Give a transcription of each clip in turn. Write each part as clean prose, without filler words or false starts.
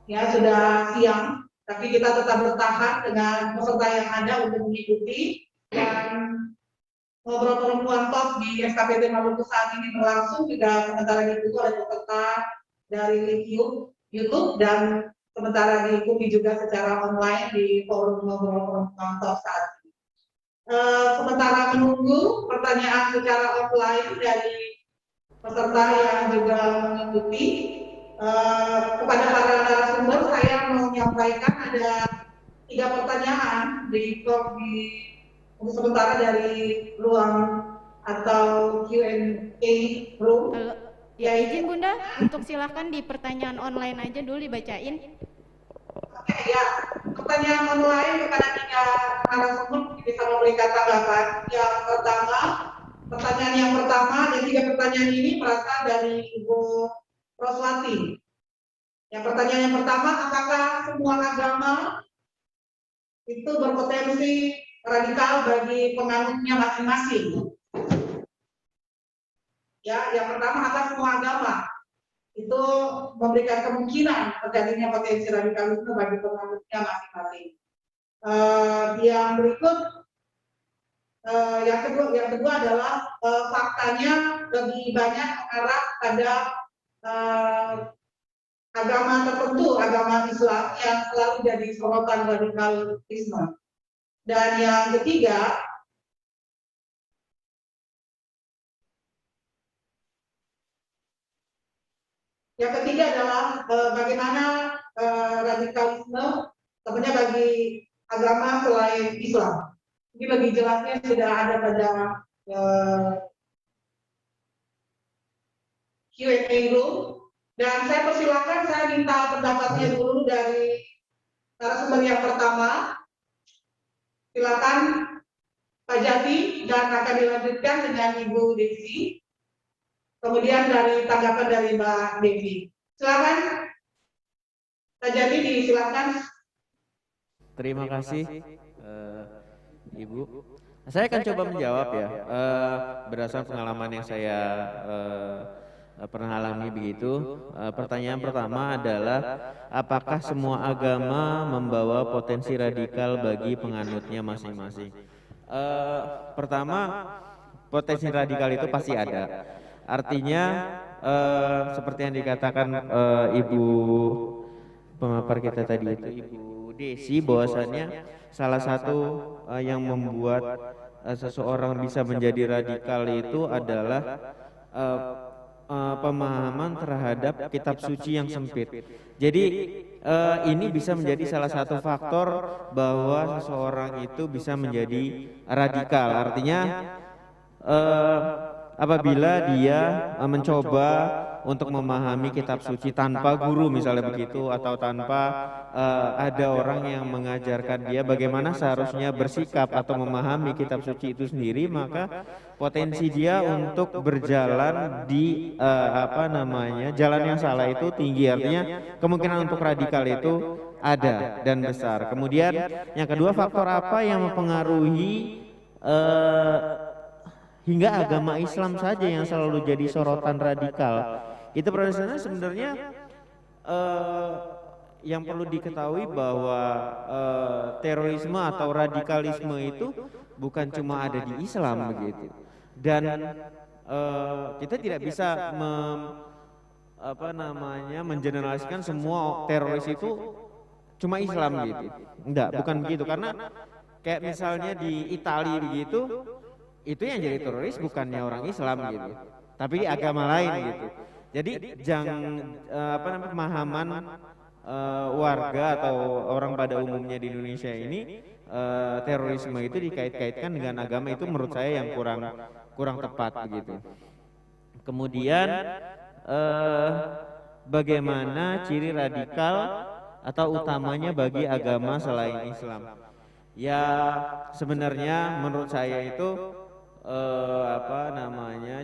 Ya, sudah siang, tapi kita tetap bertahan dengan peserta yang ada untuk mengikuti dan ngobrol perempuan top di SKPT Maluku saat ini berlangsung juga sementara diikuti oleh peserta dari YouTube dan sementara diikuti juga secara online di forum ngobrol perempuan top saat ini. Sementara menunggu pertanyaan secara offline dari peserta yang juga mengikuti, kepada para narasumber saya mau menyampaikan ada 3 pertanyaan untuk sementara dari ruang atau Q&A room. Halo, ya izin Bunda untuk silakan di pertanyaan online aja dulu dibacain. Oke, ya, pertanyaan online kepada 3 narasumber bisa memberikan tanggapan. Pertanyaan yang pertama dan 3 pertanyaan ini berasal dari Ibu Roswati. Yang pertanyaan yang pertama, apakah semua agama itu berpotensi radikal bagi penganutnya masing-masing? Ya, yang pertama, apakah semua agama itu memberikan kemungkinan terjadinya potensi radikalisme bagi penganutnya masing-masing? Yang berikut, yang kedua adalah faktanya lebih banyak mengarah pada agama tertentu, agama Islam yang selalu jadi sorotan radikalisme. Dan yang ketiga adalah bagaimana radikalisme sebenarnya bagi agama selain Islam. Ini lebih jelasnya sudah ada pada Q&A room. Dan saya persilakan, saya minta pendapatnya dulu dari narasumber yang pertama. Silakan Pak Jati, dan akan dilanjutkan dengan Ibu Desi. Kemudian dari tanggapan dari Mbak Devi. Silakan Pak Jati, disilakan. Terima kasih Ibu. Saya akan coba menjawab ya, berdasarkan pengalaman yang saya pernah alami begitu. Pertanyaan pertama adalah apakah semua agama membawa potensi radikal bagi penganutnya masing-masing? Pertama, potensi radikal itu pasti ada. Artinya seperti yang dikatakan Ibu pemapar kita tadi itu, Ibu Desi, bahwasannya salah satu yang membuat seseorang bisa menjadi radikal itu adalah pemahaman terhadap kitab suci yang sempit. Jadi ini bisa menjadi salah satu faktor bahwa seseorang itu bisa menjadi radikal. Artinya apabila dia mencoba untuk memahami kitab suci tanpa guru misalnya begitu, atau tanpa ada orang yang mengajarkan dia bagaimana seharusnya bersikap atau memahami kitab suci itu sendiri, maka potensi dia untuk berjalan di jalan yang salah itu tinggi. Artinya kemungkinan untuk radikal itu ada dan besar. Kemudian yang kedua, faktor apa yang mempengaruhi hingga agama Islam saja yang selalu jadi sorotan radikal? Itu prosesnya sebenarnya yang perlu diketahui bahwa terorisme atau radikalisme itu bukan cuma ada di Islam begitu. Dan kita tidak bisa mengeneraliskan semua teroris itu cuma Islam gitu. Enggak, bukan begitu, karena kayak misalnya di Italia begitu, itu yang jadi teroris bukannya orang Islam gitu, tapi di agama lain gitu. Jadi jangan pemahaman warga atau orang pada umumnya di Indonesia ini terorisme itu dikait-kaitkan dengan agama, itu menurut saya yang kurang tepat begitu. Kemudian bagaimana ciri radikal atau utamanya bagi agama selain Islam? Ya sebenarnya menurut saya itu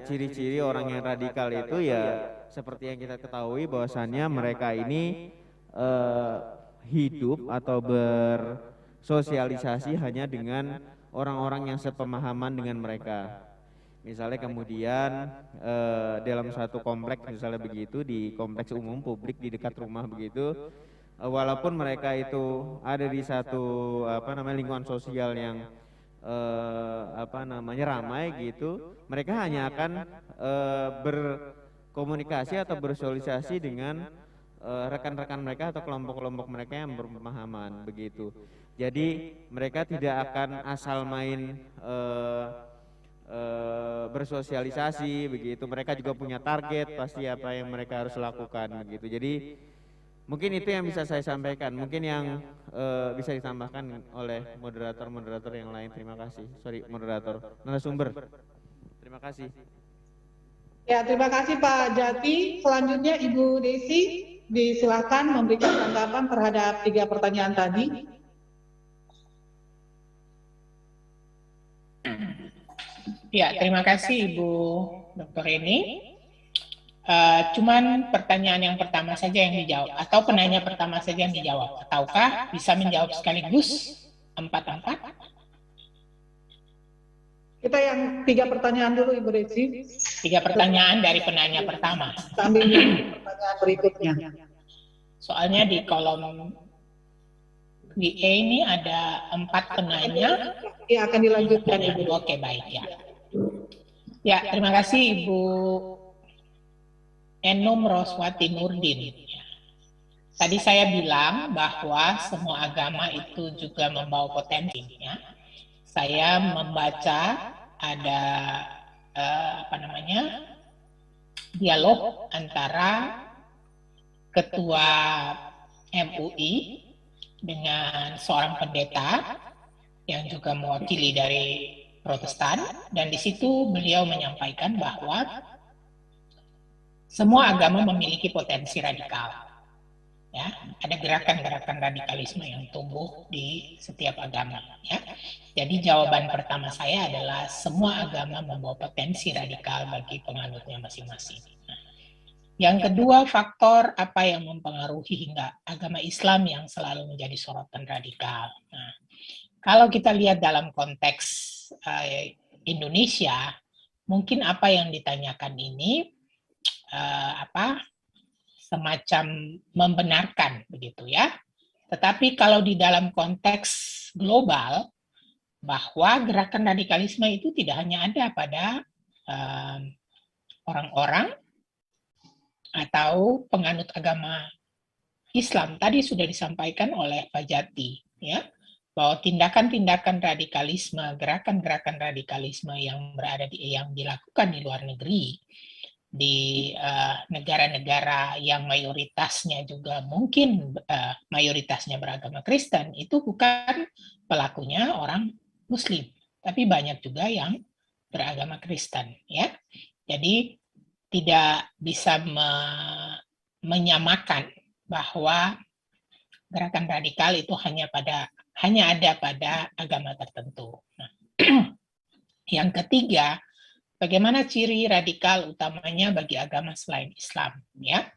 ciri-ciri orang yang radikal itu ya seperti yang kita ketahui bahwasannya mereka ini hidup atau bersosialisasi hanya dengan orang-orang yang sepemahaman dengan mereka. Misalnya kemudian dalam satu kompleks misalnya begitu, di kompleks umum publik di dekat rumah begitu, walaupun mereka itu ada di satu lingkungan sosial yang ramai gitu, mereka hanya akan berkomunikasi atau bersosialisasi dengan rekan-rekan mereka atau kelompok-kelompok mereka yang berpemahaman begitu. Jadi mereka tidak akan asal main bersosialisasi begitu. Mereka juga punya target pasti apa yang mereka harus lakukan begitu. Jadi mungkin itu yang bisa saya sampaikan. Mungkin yang bisa ditambahkan oleh moderator-moderator yang lain. Terima kasih. Sorry, moderator narasumber. Terima kasih. Ya, terima kasih Pak Jati. Selanjutnya Ibu Desi, disilakan memberikan tanggapan terhadap 3 pertanyaan tadi. Ya, terima kasih Ibu Dr. Eni. Cuman pertanyaan yang pertama saja yang dijawab, atau penanya pertama saja yang dijawab, ataukah bisa menjawab sekaligus 4-4? Kita yang 3 pertanyaan dulu Ibu Desi. 3 pertanyaan dari penanya pertama. Sambil pertanyaan berikutnya. Soalnya di kolom di E ini ada 4 penanya. Ya, akan dilanjutkan Ibu. Oke, baik ya. Ya, terima kasih Ibu Enum Roswati Nurdin. Tadi saya bilang bahwa semua agama itu juga membawa potensi. Ya. Saya membaca ada dialog antara Ketua MUI dengan seorang pendeta yang juga mewakili dari Protestan, dan di situ beliau menyampaikan bahwa semua agama memiliki potensi radikal. Ya, ada gerakan-gerakan radikalisme yang tumbuh di setiap agama. Ya. Jadi jawaban pertama saya adalah semua agama membawa potensi radikal bagi penganutnya masing-masing. Nah, yang kedua, faktor apa yang mempengaruhi hingga agama Islam yang selalu menjadi sorotan radikal. Nah, kalau kita lihat dalam konteks Indonesia, mungkin apa yang ditanyakan ini semacam membenarkan begitu ya. Tetapi kalau di dalam konteks global, bahwa gerakan radikalisme itu tidak hanya ada pada orang-orang atau penganut agama Islam. Tadi sudah disampaikan oleh Pak Jati, ya, bahwa tindakan-tindakan radikalisme, gerakan-gerakan radikalisme yang dilakukan di luar negeri, di negara-negara yang mayoritasnya juga mungkin mayoritasnya beragama Kristen, itu bukan pelakunya orang Muslim, tapi banyak juga yang beragama Kristen, ya. Jadi tidak bisa menyamakan bahwa gerakan radikal itu hanya ada pada agama tertentu. Nah, yang ketiga, bagaimana ciri radikal utamanya bagi agama selain Islam? Ya,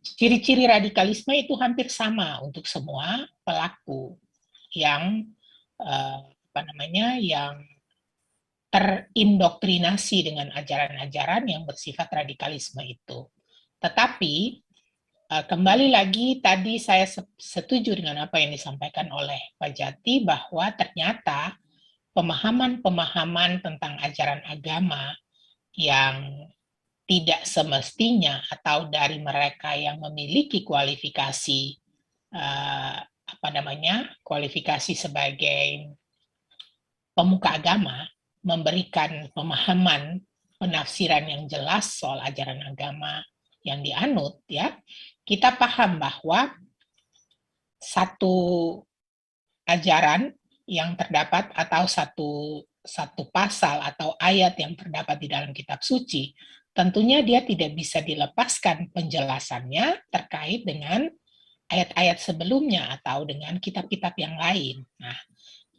ciri-ciri radikalisme itu hampir sama untuk semua pelaku yang yang terindoktrinasi dengan ajaran-ajaran yang bersifat radikalisme itu. Tetapi kembali lagi tadi saya setuju dengan apa yang disampaikan oleh Pak Jati bahwa ternyata pemahaman-pemahaman tentang ajaran agama yang tidak semestinya atau dari mereka yang memiliki kualifikasi kualifikasi sebagai pemuka agama memberikan pemahaman penafsiran yang jelas soal ajaran agama yang dianut, ya. Kita paham bahwa satu ajaran yang terdapat atau satu pasal atau ayat yang terdapat di dalam kitab suci, tentunya dia tidak bisa dilepaskan penjelasannya terkait dengan ayat-ayat sebelumnya atau dengan kitab-kitab yang lain. Nah,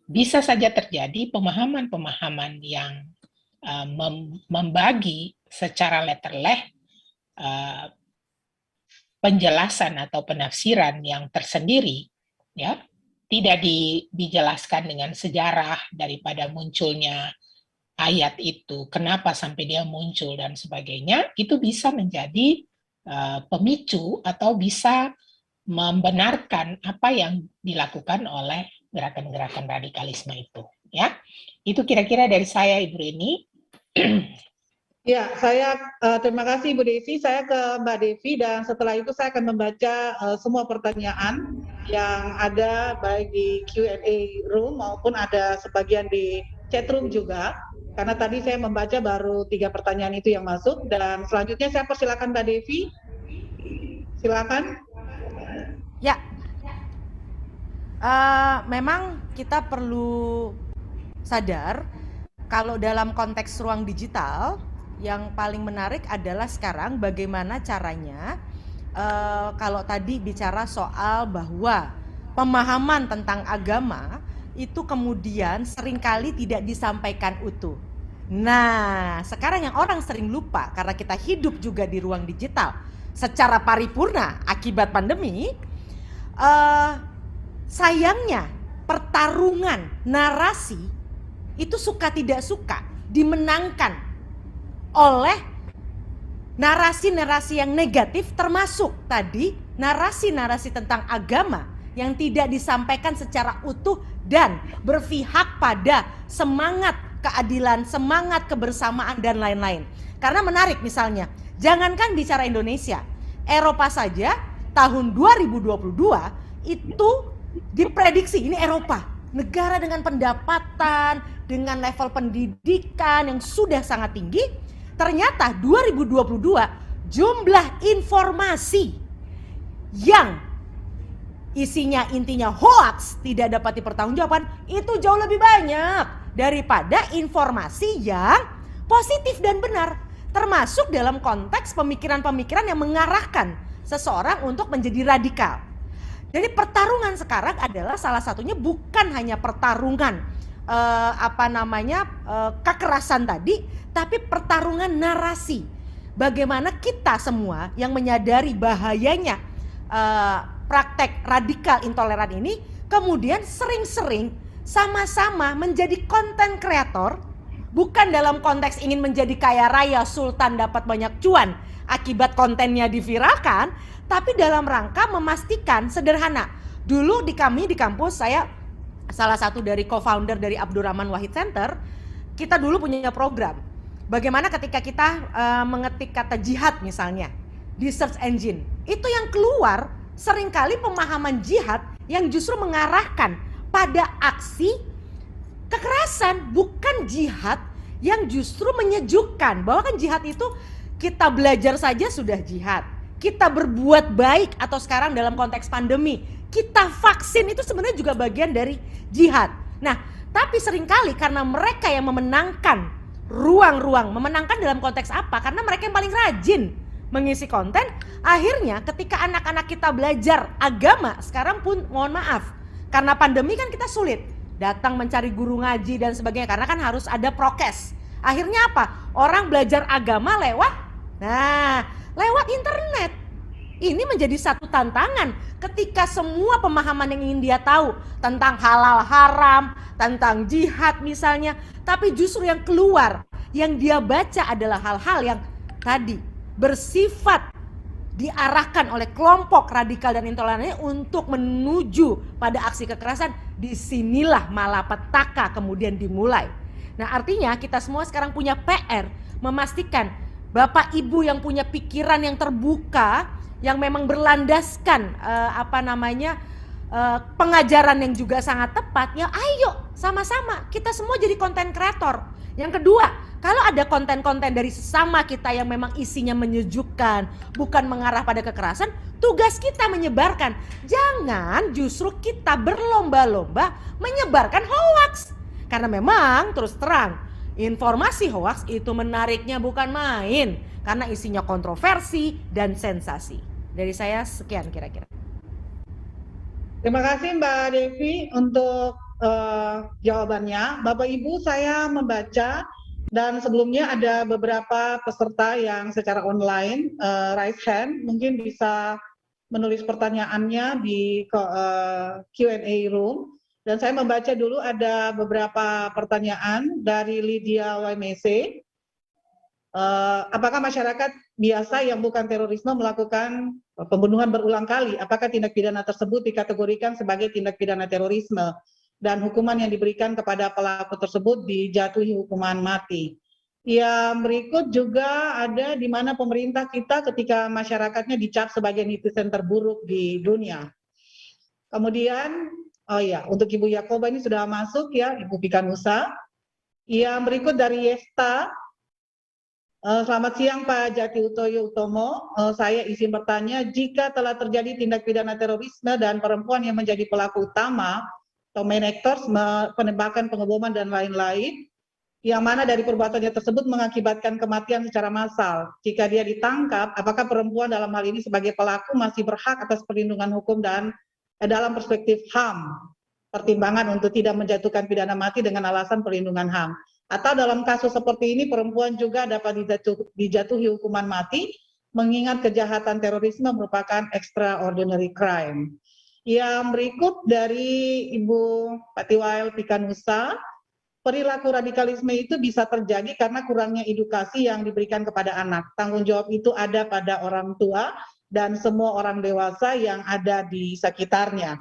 bisa saja terjadi pemahaman-pemahaman yang membagi secara letterleh penjelasan atau penafsiran yang tersendiri, ya, tidak dijelaskan dengan sejarah daripada munculnya ayat itu, kenapa sampai dia muncul dan sebagainya, itu bisa menjadi pemicu atau bisa membenarkan apa yang dilakukan oleh gerakan-gerakan radikalisme itu. Ya, itu kira-kira dari saya, Ibu Reni. Ya, saya terima kasih Bu Devi. Saya ke Mbak Devi dan setelah itu saya akan membaca semua pertanyaan yang ada baik di Q&A room maupun ada sebagian di chat room juga. Karena tadi saya membaca baru 3 pertanyaan itu yang masuk dan selanjutnya saya persilakan Mbak Devi. Silakan. Ya, memang kita perlu sadar kalau dalam konteks ruang digital yang paling menarik adalah sekarang bagaimana caranya kalau tadi bicara soal bahwa pemahaman tentang agama itu kemudian seringkali tidak disampaikan utuh. Nah, sekarang yang orang sering lupa karena kita hidup juga di ruang digital secara paripurna akibat pandemi, sayangnya pertarungan narasi itu suka tidak suka dimenangkan oleh narasi-narasi yang negatif, termasuk tadi narasi-narasi tentang agama yang tidak disampaikan secara utuh dan berpihak pada semangat keadilan, semangat kebersamaan dan lain-lain. Karena menarik misalnya, jangankan bicara Indonesia, Eropa saja tahun 2022 itu diprediksi, ini Eropa, negara dengan pendapatan, dengan level pendidikan yang sudah sangat tinggi, ternyata 2022 jumlah informasi yang isinya intinya hoax tidak dapat dipertanggungjawabkan itu jauh lebih banyak daripada informasi yang positif dan benar, termasuk dalam konteks pemikiran-pemikiran yang mengarahkan seseorang untuk menjadi radikal. Jadi pertarungan sekarang adalah salah satunya bukan hanya pertarungan kekerasan tadi, tapi pertarungan narasi. Bagaimana kita semua yang menyadari bahayanya praktek radikal intoleran ini kemudian sering-sering sama-sama menjadi konten kreator, bukan dalam konteks ingin menjadi kaya raya sultan dapat banyak cuan akibat kontennya diviralkan, tapi dalam rangka memastikan sederhana. Dulu di kampus, saya salah satu dari co-founder dari Abdurrahman Wahid Center, kita dulu punya program. Bagaimana ketika kita mengetik kata jihad misalnya di search engine, itu yang keluar seringkali pemahaman jihad yang justru mengarahkan pada aksi kekerasan, bukan jihad yang justru menyejukkan. Bahwa kan jihad itu kita belajar saja sudah jihad, kita berbuat baik, atau sekarang dalam konteks pandemi kita vaksin itu sebenarnya juga bagian dari jihad. Nah, tapi seringkali karena mereka yang memenangkan ruang-ruang, memenangkan dalam konteks apa? Karena mereka yang paling rajin mengisi konten. Akhirnya ketika anak-anak kita belajar agama, sekarang pun mohon maaf, karena pandemi kan kita sulit datang mencari guru ngaji dan sebagainya, karena kan harus ada prokes. Akhirnya apa? Orang belajar agama lewat internet. Ini menjadi satu tantangan ketika semua pemahaman yang ingin dia tahu tentang halal haram, tentang jihad misalnya, tapi justru yang keluar, yang dia baca adalah hal-hal yang tadi bersifat diarahkan oleh kelompok radikal dan intolerannya untuk menuju pada aksi kekerasan. Disinilah malapetaka kemudian dimulai. Nah, artinya kita semua sekarang punya PR memastikan Bapak Ibu yang punya pikiran yang terbuka, yang memang berlandaskan pengajaran yang juga sangat tepat, ya ayo sama-sama kita semua jadi konten kreator. Yang kedua, kalau ada konten-konten dari sesama kita yang memang isinya menyejukkan, bukan mengarah pada kekerasan, tugas kita menyebarkan. Jangan justru kita berlomba-lomba menyebarkan hoaks. Karena memang terus terang, informasi hoaks itu menariknya bukan main, karena isinya kontroversi dan sensasi. Dari saya sekian kira-kira. Terima kasih Mbak Devi untuk jawabannya. Bapak Ibu, saya membaca dan sebelumnya ada beberapa peserta yang secara online raise hand, mungkin bisa menulis pertanyaannya di Q&A room. Dan saya membaca dulu ada beberapa pertanyaan dari Lydia WMC. Apakah masyarakat biasa yang bukan terorisme melakukan pembunuhan berulang kali, apakah tindak pidana tersebut dikategorikan sebagai tindak pidana terorisme dan hukuman yang diberikan kepada pelaku tersebut dijatuhi hukuman mati. Yang berikut juga ada di mana pemerintah kita ketika masyarakatnya dicap sebagai netizen terburuk di dunia. Kemudian, oh ya, untuk Ibu Yakoba ini sudah masuk ya, Ibu Pikanusa. Yang berikut dari Yesta. Selamat siang Pak Jati Utoyo Utomo. Saya izin bertanya, jika telah terjadi tindak pidana terorisme dan perempuan yang menjadi pelaku utama atau main actors, penembakan, pengeboman dan lain-lain, yang mana dari perbuatannya tersebut mengakibatkan kematian secara massal. Jika dia ditangkap, apakah perempuan dalam hal ini sebagai pelaku masih berhak atas perlindungan hukum dan dalam perspektif HAM, pertimbangan untuk tidak menjatuhkan pidana mati dengan alasan perlindungan HAM? Atau dalam kasus seperti ini perempuan juga dapat dijatuhi hukuman mati mengingat kejahatan terorisme merupakan extraordinary crime. Yang berikut dari Ibu Patiwael Pikanusa, perilaku radikalisme itu bisa terjadi karena kurangnya edukasi yang diberikan kepada anak. Tanggung jawab itu ada pada orang tua dan semua orang dewasa yang ada di sekitarnya.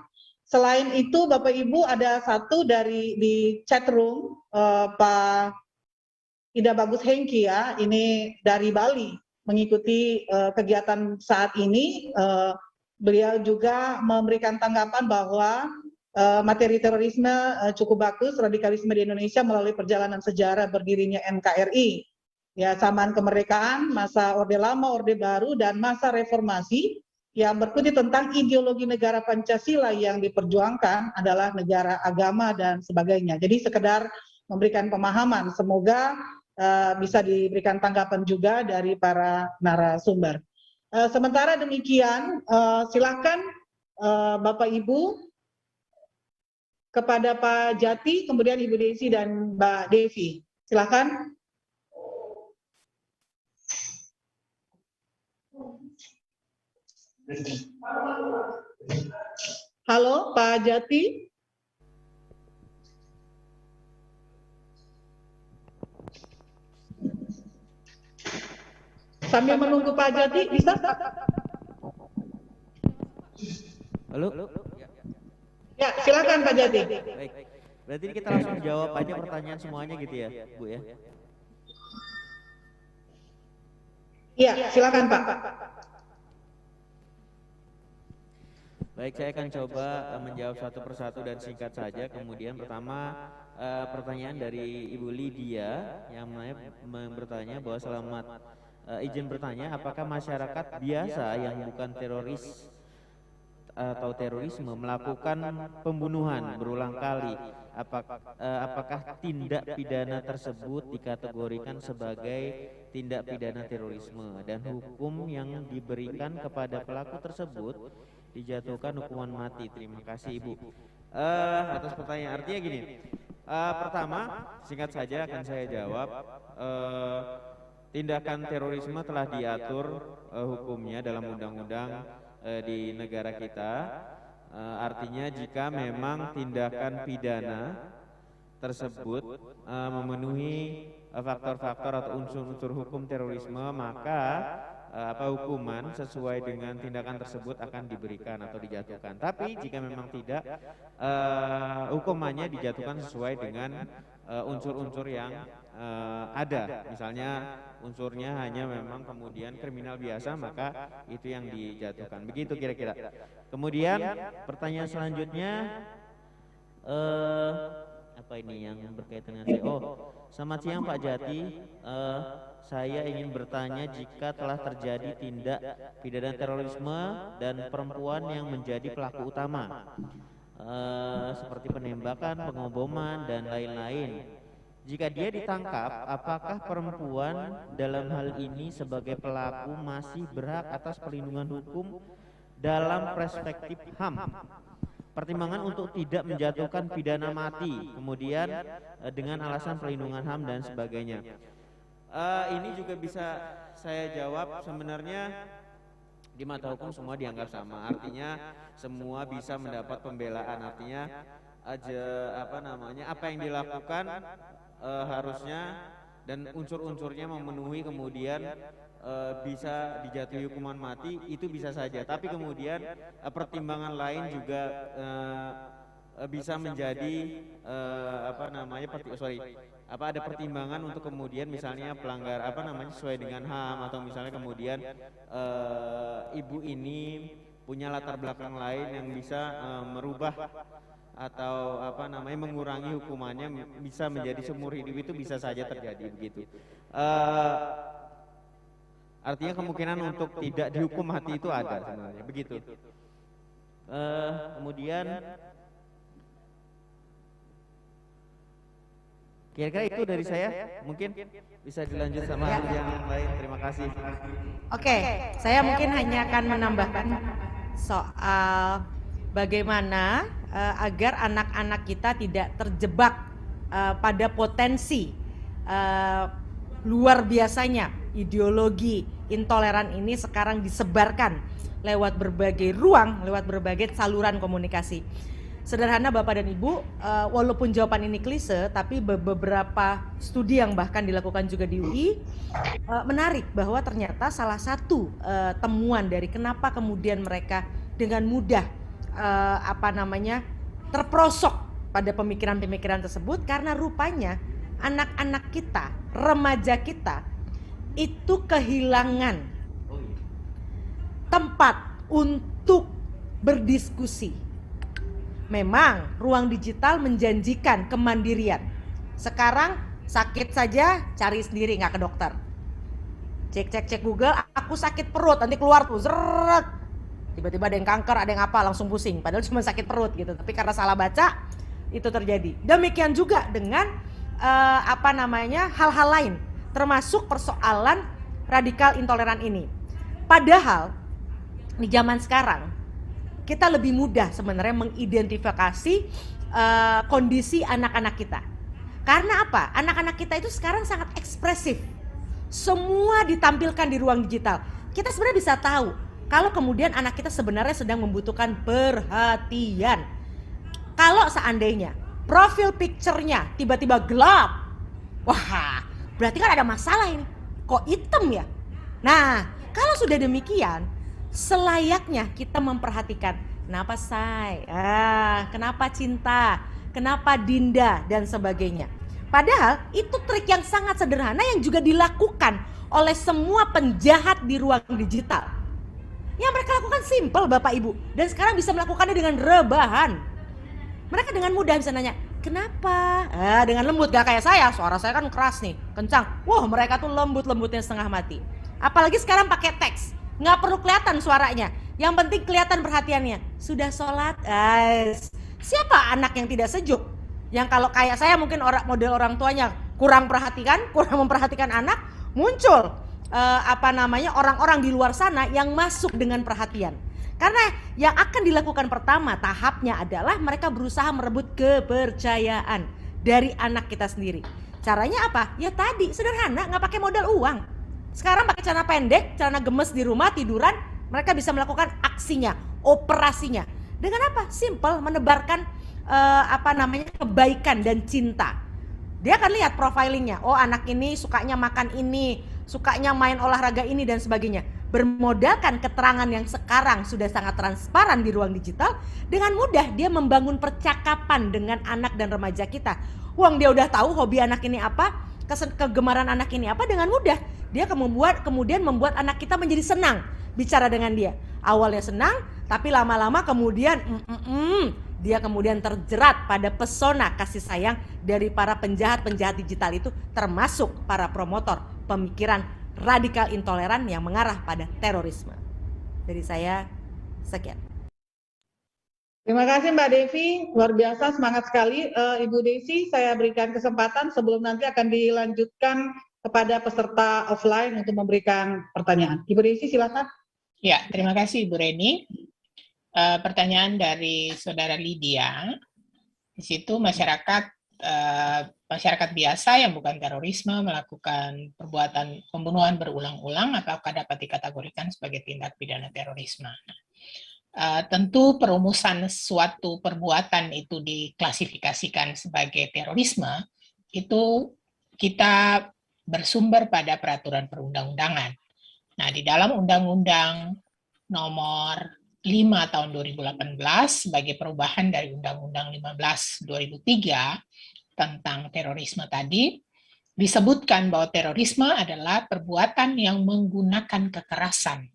Selain itu, Bapak Ibu, ada satu di chat room, Pak Ida Bagus Hengki ya, ini dari Bali, mengikuti kegiatan saat ini. Beliau juga memberikan tanggapan bahwa materi terorisme cukup bagus, radikalisme di Indonesia melalui perjalanan sejarah berdirinya NKRI. Ya, zaman kemerdekaan, masa Orde Lama, Orde Baru, dan masa reformasi, yang berkutik tentang ideologi negara Pancasila yang diperjuangkan adalah negara agama dan sebagainya. Jadi sekedar memberikan pemahaman, semoga bisa diberikan tanggapan juga dari para narasumber. Sementara demikian, silakan Bapak Ibu kepada Pak Jati, kemudian Ibu Desi dan Mbak Devi. Silakan. Halo, Pak Jati. Sambil menunggu Pak Jati, bisa? Halo? Ya, silakan Pak Jati. Baik. Berarti kita langsung jawab aja pertanyaan semuanya gitu ya, Bu ya? Iya, silakan Pak. Baik, saya akan coba menjawab satu persatu dan singkat saja. Kemudian pertama pertanyaan dari Ibu Lydia yang bertanya bahwa selamat izin bertanya, apakah masyarakat biasa yang bukan teroris atau terorisme melakukan pembunuhan berulang kali? Apakah tindak pidana tersebut dikategorikan sebagai tindak pidana terorisme dan hukum yang diberikan kepada pelaku tersebut dijatuhkan hukuman mati? Terima kasih Ibu atas pertanyaan. Artinya gini, pertama singkat saja akan saya jawab. Tindakan terorisme telah diatur hukumnya dalam undang-undang di negara kita. Artinya jika memang tindakan pidana tersebut memenuhi faktor-faktor atau unsur-unsur hukum terorisme, maka hukuman sesuai dengan tindakan tersebut akan diberikan atau dijatuhkan. Tapi jika memang tidak, hukumannya dijatuhkan sesuai dengan unsur-unsur yang ada. Misalnya unsurnya hanya memang kemudian kriminal biasa, maka itu yang dijatuhkan. Begitu kira-kira. Kemudian pertanyaan selanjutnya, apa ini yang berkaitan dengan saya? Selamat siang Pak Jati. Saya ingin bertanya, jika telah terjadi tindak pidana terorisme dan perempuan yang menjadi pelaku utama, seperti penembakan, pengeboman, dan lain-lain, jika dia ditangkap, apakah perempuan dalam hal ini sebagai pelaku masih berhak atas perlindungan hukum dalam perspektif HAM? Pertimbangan untuk tidak menjatuhkan pidana mati, kemudian dengan alasan perlindungan HAM dan sebagainya. Ini juga bisa saya jawab, sebenarnya di mata hukum semua dianggap sama, artinya semua bisa mendapat pembelaan, artinya apa yang dilakukan harusnya dan unsur-unsurnya memenuhi kemudian bisa dijatuhi hukuman mati, itu bisa saja. Tapi kemudian pertimbangan lain juga bisa menjadi ada pertimbangan untuk kemudian misalnya pelanggar sesuai dengan HAM, atau misalnya kemudian ibu ini punya latar belakang lain yang bisa merubah atau mengurangi hukumannya, bisa menjadi seumur hidup, itu bisa saja terjadi begitu. Artinya kemungkinan untuk tidak dihukum mati itu ada sebenarnya begitu. Kemudian kira-kira itu dari saya, mungkin bisa dilanjut sama yang lain. Terima kasih. Oke, saya mungkin hanya akan menambahkan soal bagaimana agar anak-anak kita tidak terjebak pada potensi luar biasanya ideologi intoleran ini sekarang disebarkan lewat berbagai ruang, lewat berbagai saluran komunikasi. Sederhana Bapak dan Ibu, walaupun jawaban ini klise, tapi beberapa studi yang bahkan dilakukan juga di UI menarik bahwa ternyata salah satu temuan dari kenapa kemudian mereka dengan mudah terperosok pada pemikiran-pemikiran tersebut, karena rupanya anak-anak kita, remaja kita itu kehilangan tempat untuk berdiskusi. Memang ruang digital menjanjikan kemandirian. Sekarang sakit saja cari sendiri, nggak ke dokter. Cek Google, aku sakit perut, nanti keluar tuh zeret. Tiba-tiba ada yang kanker, ada yang apa, langsung pusing. Padahal cuma sakit perut gitu. Tapi karena salah baca itu terjadi. Demikian juga dengan hal-hal lain, termasuk persoalan radikal intoleran ini. Padahal di zaman sekarang kita lebih mudah sebenarnya mengidentifikasi kondisi anak-anak kita. Karena apa? Anak-anak kita itu sekarang sangat ekspresif. Semua ditampilkan di ruang digital. Kita sebenarnya bisa tahu kalau kemudian anak kita sebenarnya sedang membutuhkan perhatian. Kalau seandainya profil picture-nya tiba-tiba gelap, wah, berarti kan ada masalah ini. Kok hitam ya? Nah, kalau sudah demikian, selayaknya kita memperhatikan kenapa say, kenapa cinta, kenapa Dinda, dan sebagainya. Padahal itu trik yang sangat sederhana yang juga dilakukan oleh semua penjahat di ruang digital. Yang mereka lakukan simple Bapak Ibu, dan sekarang bisa melakukannya dengan rebahan. Mereka dengan mudah bisa nanya, kenapa? Dengan lembut, gak kayak saya, suara saya kan keras nih, kencang. Wah, mereka tuh lembut-lembutnya setengah mati. Apalagi sekarang pakai teks, nggak perlu kelihatan suaranya, yang penting kelihatan perhatiannya. Sudah sholat? Siapa anak yang tidak sejuk? Yang kalau kayak saya mungkin model orang tuanya kurang memperhatikan anak, muncul orang-orang di luar sana yang masuk dengan perhatian. Karena yang akan dilakukan pertama tahapnya adalah mereka berusaha merebut kepercayaan dari anak kita sendiri. Caranya apa? Ya tadi sederhana, nggak pakai modal uang. Sekarang pakai celana pendek, celana gemes di rumah tiduran, mereka bisa melakukan aksinya, operasinya. Dengan apa? Simple, menebarkan kebaikan dan cinta. Dia akan lihat profilingnya. Oh, anak ini sukanya makan ini, sukanya main olahraga ini dan sebagainya. Bermodalkan keterangan yang sekarang sudah sangat transparan di ruang digital, dengan mudah dia membangun percakapan dengan anak dan remaja kita. Dia udah tahu hobi anak ini apa, kegemaran anak ini apa, dengan mudah dia kemudian membuat anak kita menjadi senang bicara dengan dia. Awalnya senang, tapi lama-lama kemudian dia kemudian terjerat pada pesona kasih sayang dari para penjahat-penjahat digital itu, termasuk para promotor pemikiran radikal intoleran yang mengarah pada terorisme. Dari saya, sekian. Terima kasih Mbak Devi, luar biasa, semangat sekali. Ibu Desi, saya berikan kesempatan sebelum nanti akan dilanjutkan kepada peserta offline untuk memberikan pertanyaan. Ibu Desi, silakan. Ya, terima kasih Ibu Reni. Pertanyaan dari Saudara Lydia. Di situ masyarakat biasa yang bukan terorisme melakukan perbuatan pembunuhan berulang-ulang, apakah dapat dikategorikan sebagai tindak pidana terorisme? Tentu perumusan suatu perbuatan itu diklasifikasikan sebagai terorisme, itu kita bersumber pada peraturan perundang-undangan. Nah, di dalam Undang-Undang Nomor 5 tahun 2018 sebagai perubahan dari Undang-Undang 15 2003 tentang terorisme tadi, disebutkan bahwa terorisme adalah perbuatan yang menggunakan kekerasan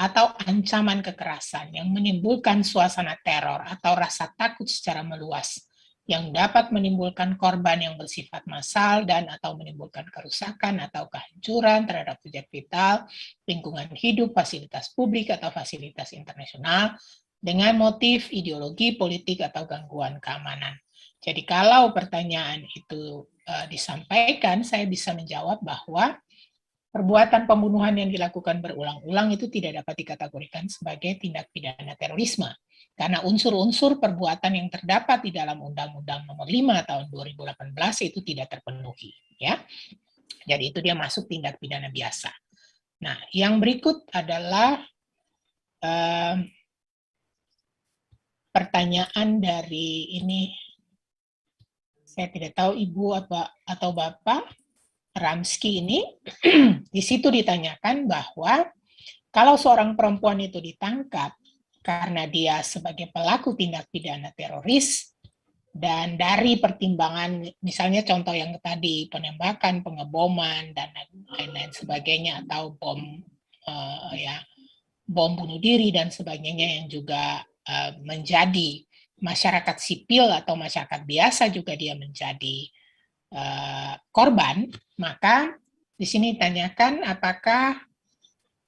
atau ancaman kekerasan yang menimbulkan suasana teror atau rasa takut secara meluas yang dapat menimbulkan korban yang bersifat massal dan atau menimbulkan kerusakan atau kehancuran terhadap objek vital, lingkungan hidup, fasilitas publik atau fasilitas internasional dengan motif ideologi, politik atau gangguan keamanan. Jadi kalau pertanyaan itu disampaikan, saya bisa menjawab bahwa perbuatan pembunuhan yang dilakukan berulang-ulang itu tidak dapat dikategorikan sebagai tindak pidana terorisme. Karena unsur-unsur perbuatan yang terdapat di dalam Undang-Undang Nomor 5 tahun 2018 itu tidak terpenuhi. Ya. Jadi itu dia masuk tindak pidana biasa. Nah, yang berikut adalah pertanyaan dari ini, saya tidak tahu Ibu atau Bapak, Ramski ini, di situ ditanyakan bahwa kalau seorang perempuan itu ditangkap karena dia sebagai pelaku tindak pidana teroris, dan dari pertimbangan, misalnya contoh yang tadi, penembakan, pengeboman, dan lain-lain sebagainya, atau bom bunuh diri dan sebagainya yang juga menjadi masyarakat sipil atau masyarakat biasa juga dia menjadi korban, maka di sini ditanyakan apakah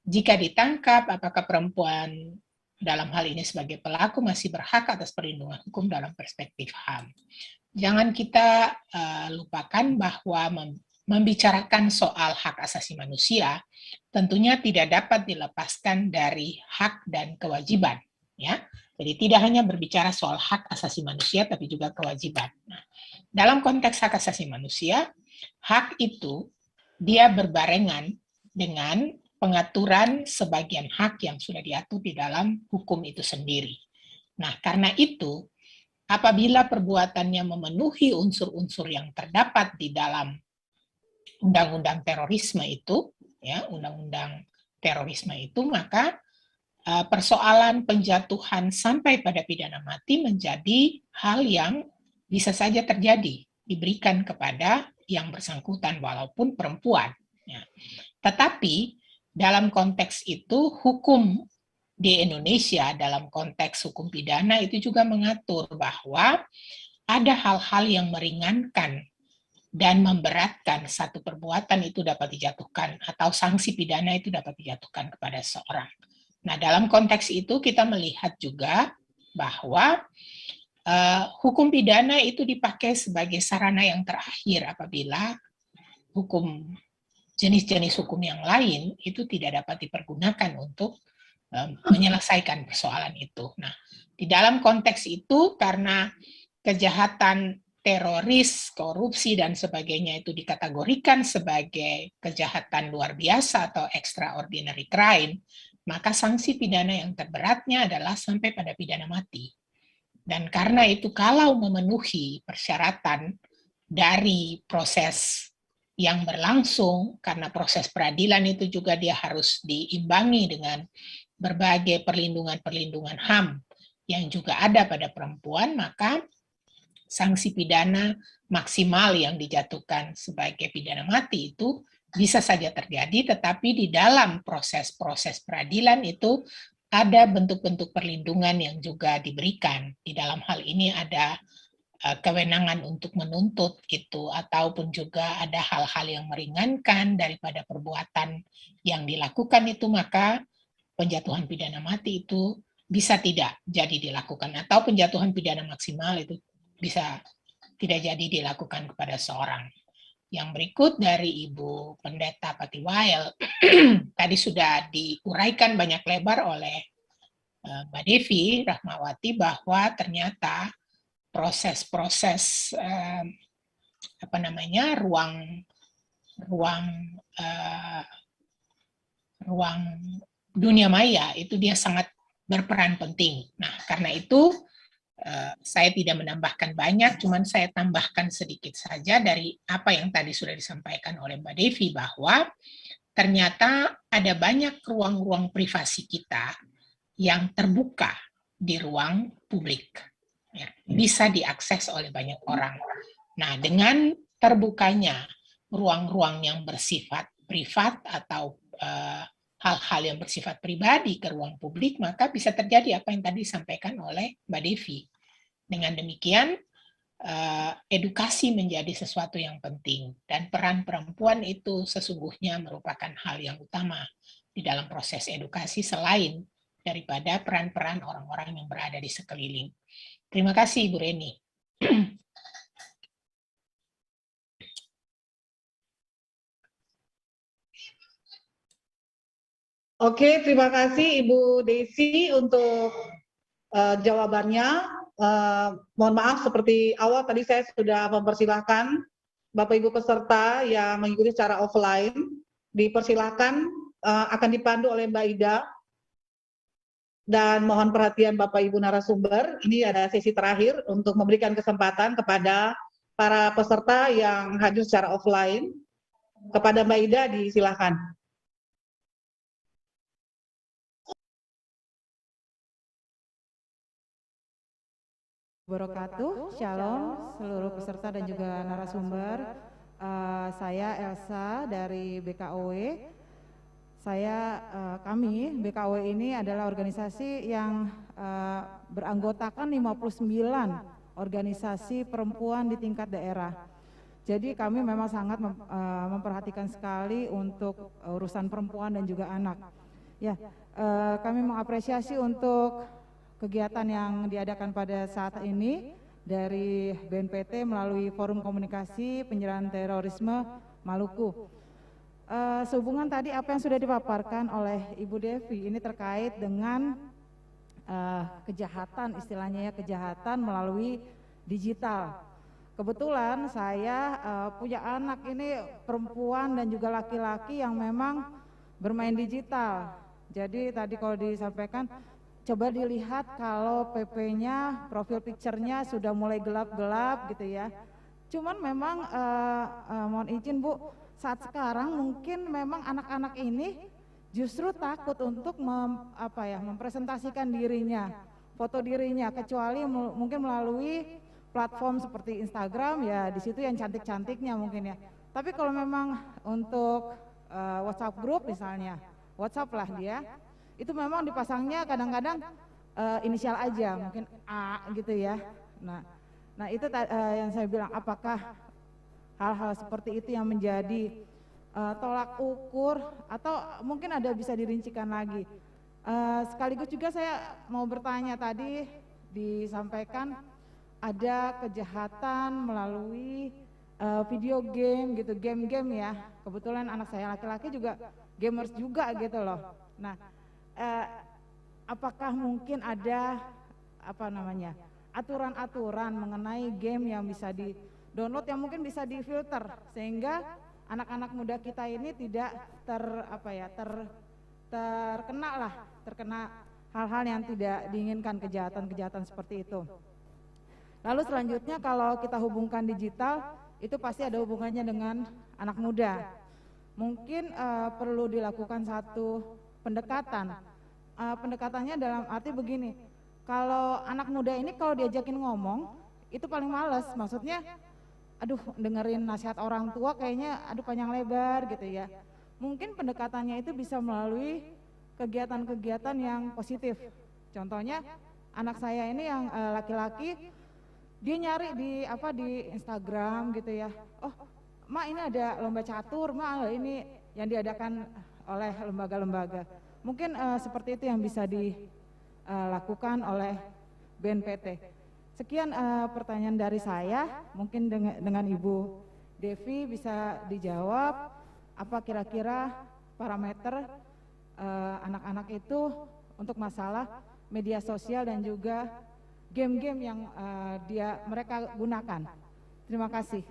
jika ditangkap, apakah perempuan dalam hal ini sebagai pelaku masih berhak atas perlindungan hukum dalam perspektif HAM. Jangan kita lupakan bahwa membicarakan soal hak asasi manusia tentunya tidak dapat dilepaskan dari hak dan kewajiban. Ya, jadi tidak hanya berbicara soal hak asasi manusia, tapi juga kewajiban. Nah, dalam konteks hak asasi manusia, hak itu dia berbarengan dengan pengaturan sebagian hak yang sudah diatur di dalam hukum itu sendiri. Nah, karena itu, apabila perbuatannya memenuhi unsur-unsur yang terdapat di dalam undang-undang terorisme itu, ya, undang-undang terorisme itu, maka persoalan penjatuhan sampai pada pidana mati menjadi hal yang bisa saja terjadi, diberikan kepada yang bersangkutan walaupun perempuan. Ya. Tetapi dalam konteks itu, hukum di Indonesia dalam konteks hukum pidana itu juga mengatur bahwa ada hal-hal yang meringankan dan memberatkan satu perbuatan itu dapat dijatuhkan atau sanksi pidana itu dapat dijatuhkan kepada seorang. Nah, dalam konteks itu kita melihat juga bahwa hukum pidana itu dipakai sebagai sarana yang terakhir apabila hukum jenis-jenis hukum yang lain itu tidak dapat dipergunakan untuk menyelesaikan persoalan itu. Nah, di dalam konteks itu karena kejahatan teroris, korupsi, dan sebagainya itu dikategorikan sebagai kejahatan luar biasa atau extraordinary crime, maka sanksi pidana yang terberatnya adalah sampai pada pidana mati. Dan karena itu kalau memenuhi persyaratan dari proses yang berlangsung, karena proses peradilan itu juga dia harus diimbangi dengan berbagai perlindungan-perlindungan HAM yang juga ada pada perempuan, maka sanksi pidana maksimal yang dijatuhkan sebagai pidana mati itu bisa saja terjadi, tetapi di dalam proses-proses peradilan itu ada bentuk-bentuk perlindungan yang juga diberikan. Di dalam hal ini ada kewenangan untuk menuntut itu, ataupun juga ada hal-hal yang meringankan daripada perbuatan yang dilakukan itu, maka penjatuhan pidana mati itu bisa tidak jadi dilakukan, atau penjatuhan pidana maksimal itu bisa tidak jadi dilakukan kepada seorang. Yang berikut dari Ibu Pendeta Patiwael, tadi sudah diuraikan banyak lebar oleh Mbak Devi Rahmawati bahwa ternyata proses-proses ruang dunia maya itu dia sangat berperan penting. Nah, karena itu saya tidak menambahkan banyak, cuman saya tambahkan sedikit saja dari apa yang tadi sudah disampaikan oleh Mbak Devi bahwa ternyata ada banyak ruang-ruang privasi kita yang terbuka di ruang publik. Ya, bisa diakses oleh banyak orang. Nah, dengan terbukanya ruang-ruang yang bersifat privat atau hal-hal yang bersifat pribadi ke ruang publik, maka bisa terjadi apa yang tadi disampaikan oleh Mbak Devi. Dengan demikian, edukasi menjadi sesuatu yang penting, dan peran perempuan itu sesungguhnya merupakan hal yang utama di dalam proses edukasi selain daripada peran-peran orang-orang yang berada di sekeliling. Terima kasih, Bu Reni. Oke, terima kasih Ibu Desi untuk jawabannya. Mohon maaf, seperti awal tadi saya sudah mempersilahkan Bapak Ibu peserta yang mengikuti secara offline, dipersilahkan akan dipandu oleh Mbak Ida. Dan mohon perhatian Bapak Ibu narasumber, ini ada sesi terakhir untuk memberikan kesempatan kepada para peserta yang hadir secara offline. Kepada Mbak Ida, disilakan. Wabarakatuh, Shalom seluruh peserta dan juga narasumber. Saya Elsa dari BKOW. Kami BKOW ini adalah organisasi yang beranggotakan 59 organisasi perempuan di tingkat daerah. Jadi kami memang sangat memperhatikan sekali untuk urusan perempuan dan juga anak. Ya, kami mengapresiasi untuk kegiatan yang diadakan pada saat ini dari BNPT melalui Forum Komunikasi Pencegahan Terorisme Maluku. Sehubungan tadi apa yang sudah dipaparkan oleh Ibu Devi, ini terkait dengan kejahatan, istilahnya ya, kejahatan melalui digital. Kebetulan saya punya anak ini perempuan dan juga laki-laki yang memang bermain digital. Jadi tadi kalau disampaikan, coba dilihat kalau PP-nya, profil picture-nya sudah mulai gelap-gelap gitu ya. Cuman memang mohon izin Bu, saat sekarang mungkin memang anak-anak ini justru takut untuk mempresentasikan dirinya, foto dirinya, kecuali mungkin melalui platform seperti Instagram, ya di situ yang cantik-cantiknya mungkin ya. Tapi kalau memang untuk WhatsApp group misalnya, WhatsApp lah dia, itu memang dipasangnya kadang-kadang inisial aja, mungkin A gitu ya. Nah itu yang saya bilang, apakah hal-hal seperti itu yang menjadi tolak ukur atau mungkin ada bisa dirincikan lagi. Sekaligus juga saya mau bertanya, tadi disampaikan ada kejahatan melalui video game gitu, game-game ya. Kebetulan anak saya laki-laki juga gamers juga gitu loh. Nah, apakah mungkin ada aturan-aturan mengenai game yang bisa di-download yang mungkin bisa difilter sehingga anak-anak muda kita ini tidak terkena hal-hal yang tidak diinginkan, kejahatan-kejahatan seperti itu. Lalu selanjutnya kalau kita hubungkan digital, itu pasti ada hubungannya dengan anak muda. Mungkin perlu dilakukan satu pendekatan. Pendekatannya dalam arti begini, kalau anak muda ini kalau diajakin ngomong, itu paling males, maksudnya aduh dengerin nasihat orang tua kayaknya aduh panjang lebar gitu ya. Mungkin pendekatannya itu bisa melalui kegiatan-kegiatan yang positif. Contohnya anak saya ini yang laki-laki, dia nyari di Instagram gitu ya. Oh, Ma ini ada lomba catur, Ma ini yang diadakan oleh lembaga-lembaga. Mungkin seperti itu yang bisa dilakukan oleh BNPT. Sekian pertanyaan dari saya, mungkin dengan Ibu Devi bisa dijawab apa kira-kira parameter anak-anak itu untuk masalah media sosial dan juga game-game yang mereka gunakan. Terima kasih.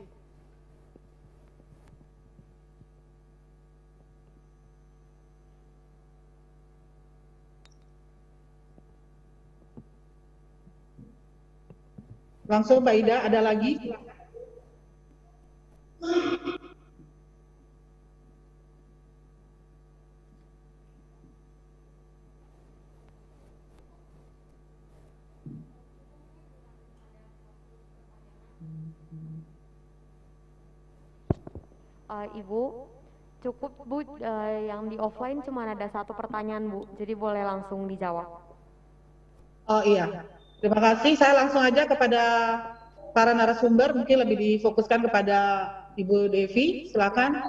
Langsung Mbak Ida, ada lagi? Ibu, cukup Bu, yang di offline cuma ada satu pertanyaan Bu, jadi boleh langsung dijawab. Oh iya, terima kasih. Saya langsung aja kepada para narasumber, mungkin lebih difokuskan kepada Ibu Devi, silakan.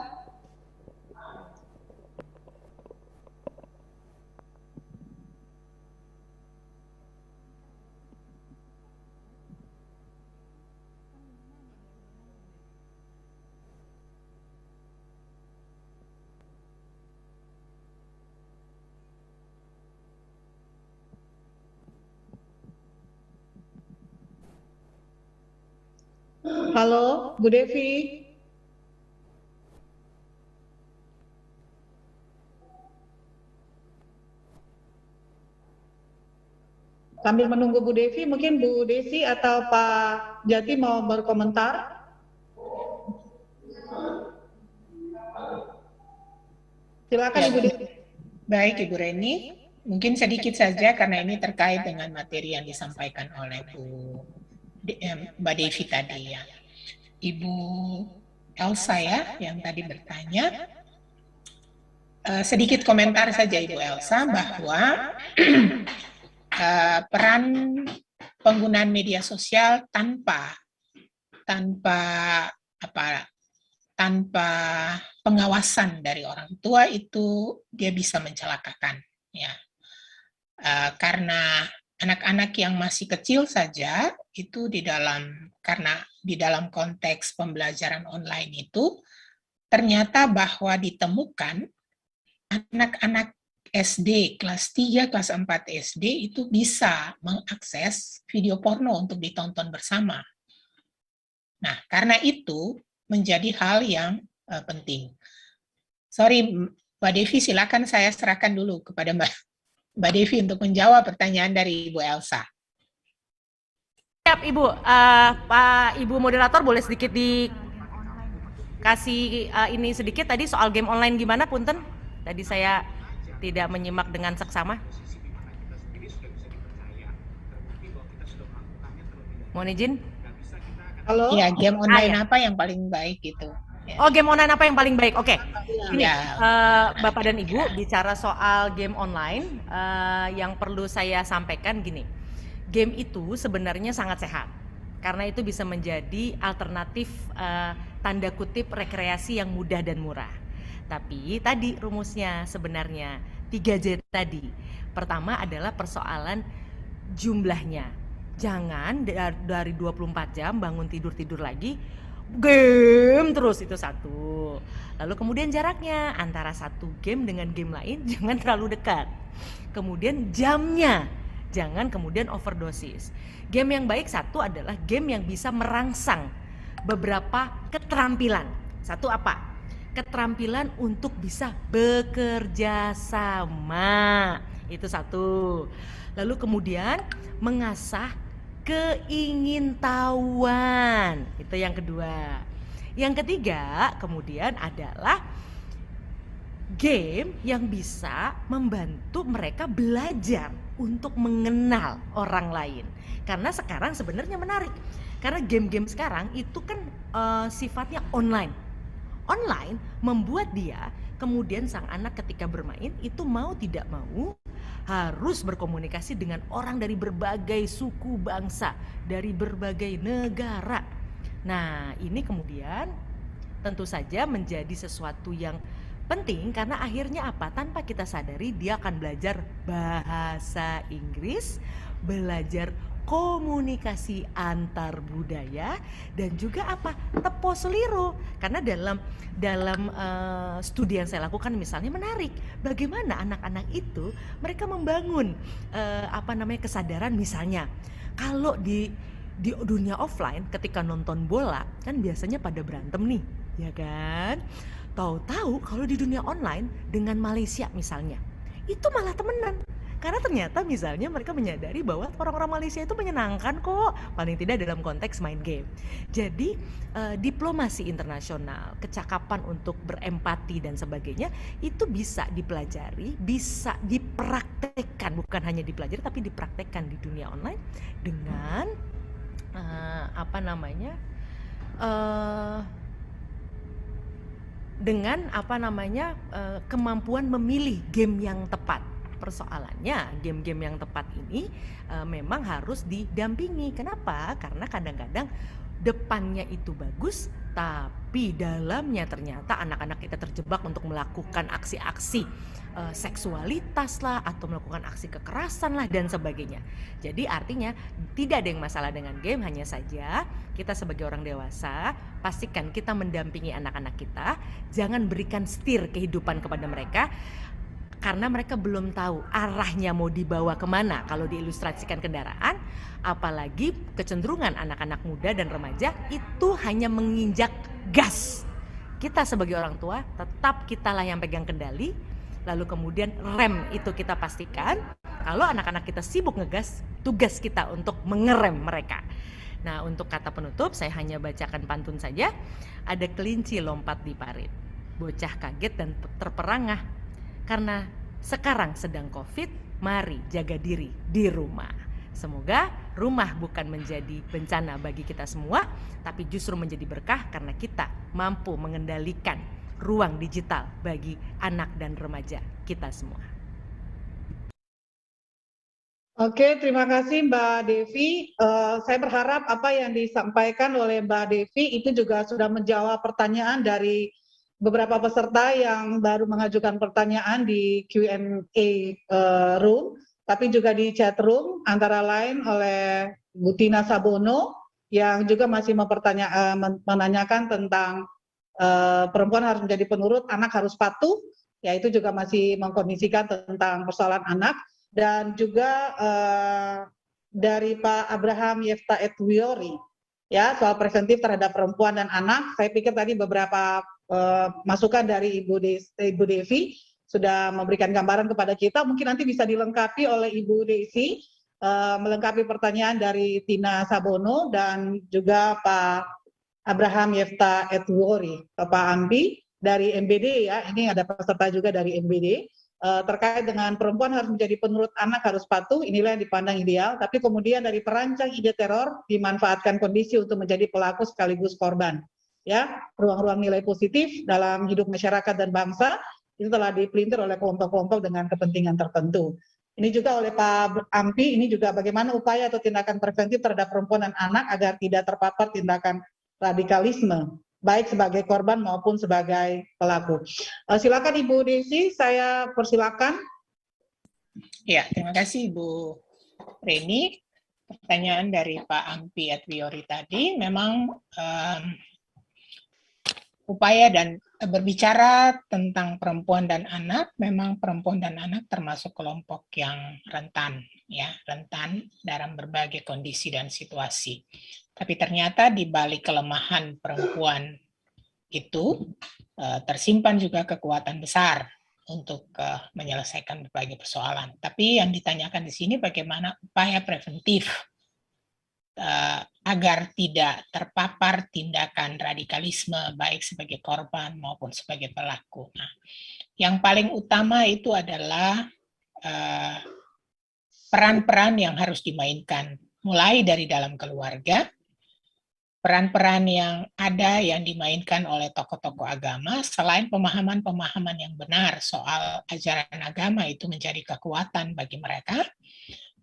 Halo, Bu Devi. Sambil menunggu Bu Devi, mungkin Bu Desi atau Pak Jati mau berkomentar. Silakan Ya, Ibu Desi. baik Ibu Reni, mungkin sedikit saja karena ini terkait dengan materi yang disampaikan oleh Mbak Devi tadi ya. Ibu Elsa ya yang tadi bertanya, sedikit komentar saja Ibu Elsa bahwa peran penggunaan media sosial tanpa pengawasan dari orang tua itu dia bisa mencelakakan ya. Karena anak-anak yang masih kecil saja itu karena di dalam konteks pembelajaran online itu ternyata bahwa ditemukan anak-anak SD kelas 3, kelas 4 SD itu bisa mengakses video porno untuk ditonton bersama. Nah, karena itu menjadi hal yang penting. Sorry, Mbak Devi, silakan saya serahkan dulu kepada Mbak Devi untuk menjawab pertanyaan dari Ibu Elsa. Siap Ibu, Pak Ibu moderator boleh sedikit dikasih ini sedikit tadi soal game online gimana Punten? Tadi saya tidak menyimak dengan seksama. Mohon izin. Halo. Ya, game online apa yang paling baik gitu. Ya. Oh, game online apa yang paling baik? Oke. Ini Ya. Bapak dan Ibu bicara soal game online, yang perlu saya sampaikan gini. Game itu sebenarnya sangat sehat. Karena itu bisa menjadi alternatif tanda kutip rekreasi yang mudah dan murah. Tapi tadi rumusnya sebenarnya 3J tadi. Pertama adalah persoalan jumlahnya. Jangan dari 24 jam bangun tidur lagi game terus, itu satu. Lalu kemudian jaraknya antara satu game dengan game lain jangan terlalu dekat. Kemudian jamnya, jangan kemudian overdosis. Game yang baik satu adalah game yang bisa merangsang beberapa keterampilan. Satu apa? Keterampilan untuk bisa bekerja sama. Itu satu. Lalu kemudian mengasah keingintahuan. Itu yang kedua. Yang ketiga kemudian adalah game yang bisa membantu mereka belajar untuk mengenal orang lain. Karena sekarang sebenarnya menarik. Karena game-game sekarang itu kan sifatnya online. Online membuat dia kemudian sang anak ketika bermain itu mau tidak mau harus berkomunikasi dengan orang dari berbagai suku bangsa, dari berbagai negara. Nah, ini kemudian tentu saja menjadi sesuatu yang penting karena akhirnya apa? Tanpa kita sadari dia akan belajar bahasa Inggris, belajar komunikasi antar budaya, dan juga apa? Tepo seliro. Karena dalam studi yang saya lakukan misalnya menarik bagaimana anak-anak itu mereka membangun kesadaran. Misalnya kalau di dunia offline ketika nonton bola kan biasanya pada berantem nih, ya kan? Tahu-tahu kalau di dunia online dengan Malaysia misalnya itu malah temenan. Karena ternyata misalnya mereka menyadari bahwa orang-orang Malaysia itu menyenangkan kok, paling tidak dalam konteks main game. Jadi diplomasi internasional, kecakapan untuk berempati dan sebagainya itu bisa dipelajari, bisa dipraktekkan, bukan hanya dipelajari tapi dipraktekkan di dunia online dengan eh, dengan kemampuan memilih game yang tepat. Persoalannya game-game yang tepat ini memang harus didampingi. Kenapa? Karena kadang-kadang depannya itu bagus, tapi dalamnya ternyata anak-anak kita terjebak untuk melakukan aksi-aksi seksualitas lah, atau melakukan aksi kekerasan lah, dan sebagainya. Jadi artinya tidak ada yang masalah dengan game, hanya saja kita sebagai orang dewasa pastikan kita mendampingi anak-anak kita, jangan berikan setir kehidupan kepada mereka, karena mereka belum tahu arahnya mau dibawa kemana. Kalau diilustrasikan kendaraan, apalagi kecenderungan anak-anak muda dan remaja itu hanya menginjak gas. Kita sebagai orang tua tetap kitalah yang pegang kendali, lalu kemudian rem itu kita pastikan. Kalau anak-anak kita sibuk ngegas, tugas kita untuk mengerem mereka. Nah, untuk kata penutup saya hanya bacakan pantun saja. Ada kelinci lompat di parit, bocah kaget dan terperangah. Karena sekarang sedang COVID, mari jaga diri di rumah. Semoga rumah bukan menjadi bencana bagi kita semua, tapi justru menjadi berkah karena kita mampu mengendalikan ruang digital bagi anak dan remaja kita semua. Oke, terima kasih Mbak Devi. Saya berharap apa yang disampaikan oleh Mbak Devi itu juga sudah menjawab pertanyaan dari beberapa peserta yang baru mengajukan pertanyaan di Q&A room, tapi juga di chat room, antara lain oleh Bu Tina Sabono yang juga masih menanyakan tentang perempuan harus menjadi penurut, anak harus patuh, yaitu juga masih mengkondisikan tentang persoalan anak. Dan juga dari Pak Abraham Yefta Etwiori, ya, soal preventif terhadap perempuan dan anak. Saya pikir tadi beberapa masukan dari Ibu Devi sudah memberikan gambaran kepada kita. Mungkin nanti bisa dilengkapi oleh Ibu Desi, melengkapi pertanyaan dari Tina Sabono dan juga Pak Abraham Yefta Etwiori, Pak Ampi dari MBD, ya. Ini ada peserta juga dari MBD. Terkait dengan perempuan harus menjadi penurut, anak harus patuh, inilah yang dipandang ideal. Tapi kemudian dari perancang ide teror dimanfaatkan kondisi untuk menjadi pelaku sekaligus korban. Ya, ruang-ruang nilai positif dalam hidup masyarakat dan bangsa itu telah dipelintir oleh kelompok-kelompok dengan kepentingan tertentu. Ini juga oleh Pak Ampi, ini juga bagaimana upaya atau tindakan preventif terhadap perempuan dan anak agar tidak terpapar tindakan radikalisme, baik sebagai korban maupun sebagai pelaku. Silakan Ibu Desi, saya persilakan. Ya, terima kasih Ibu Reni. Pertanyaan dari Pak Ampi Etwiori tadi memang upaya dan berbicara tentang perempuan dan anak, memang perempuan dan anak termasuk kelompok yang rentan, ya, rentan dalam berbagai kondisi dan situasi. Tapi ternyata di balik kelemahan perempuan itu tersimpan juga kekuatan besar untuk menyelesaikan berbagai persoalan. Tapi yang ditanyakan di sini bagaimana upaya preventif agar tidak terpapar tindakan radikalisme baik sebagai korban maupun sebagai pelaku. Nah, yang paling utama itu adalah peran-peran yang harus dimainkan mulai dari dalam keluarga, peran-peran yang ada yang dimainkan oleh tokoh-tokoh agama, selain pemahaman-pemahaman yang benar soal ajaran agama itu menjadi kekuatan bagi mereka,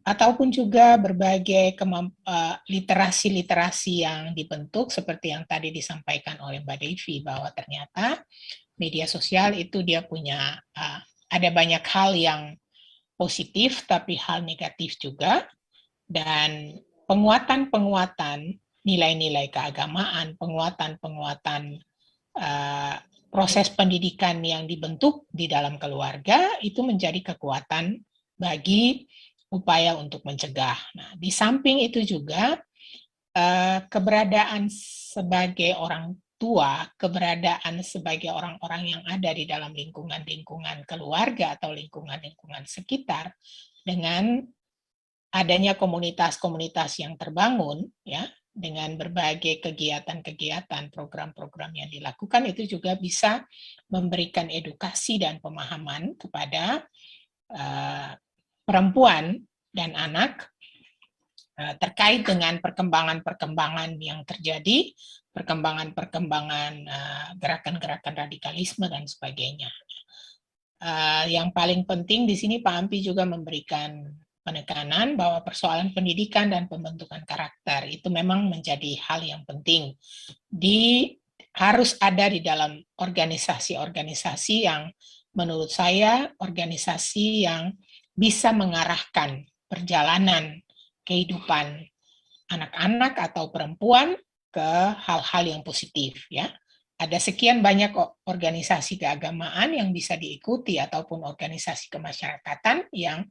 ataupun juga berbagai literasi-literasi yang dibentuk seperti yang tadi disampaikan oleh Mbak Devi, bahwa ternyata media sosial itu dia punya, ada banyak hal yang positif tapi hal negatif juga, dan penguatan-penguatan nilai-nilai keagamaan, penguatan-penguatan proses pendidikan yang dibentuk di dalam keluarga itu menjadi kekuatan bagi upaya untuk mencegah. Nah, di samping itu juga keberadaan sebagai orang tua, keberadaan sebagai orang-orang yang ada di dalam lingkungan-lingkungan keluarga atau lingkungan-lingkungan sekitar dengan adanya komunitas-komunitas yang terbangun, ya, dengan berbagai kegiatan-kegiatan, program-program yang dilakukan itu juga bisa memberikan edukasi dan pemahaman kepada perempuan dan anak terkait dengan perkembangan-perkembangan yang terjadi, perkembangan-perkembangan gerakan-gerakan radikalisme dan sebagainya. Yang paling penting di sini Pak Ampi juga memberikan penekanan bahwa persoalan pendidikan dan pembentukan karakter itu memang menjadi hal yang penting. Harus ada di dalam organisasi-organisasi yang menurut saya organisasi yang bisa mengarahkan perjalanan kehidupan anak-anak atau perempuan ke hal-hal yang positif, ya. Ada sekian banyak organisasi keagamaan yang bisa diikuti ataupun organisasi kemasyarakatan yang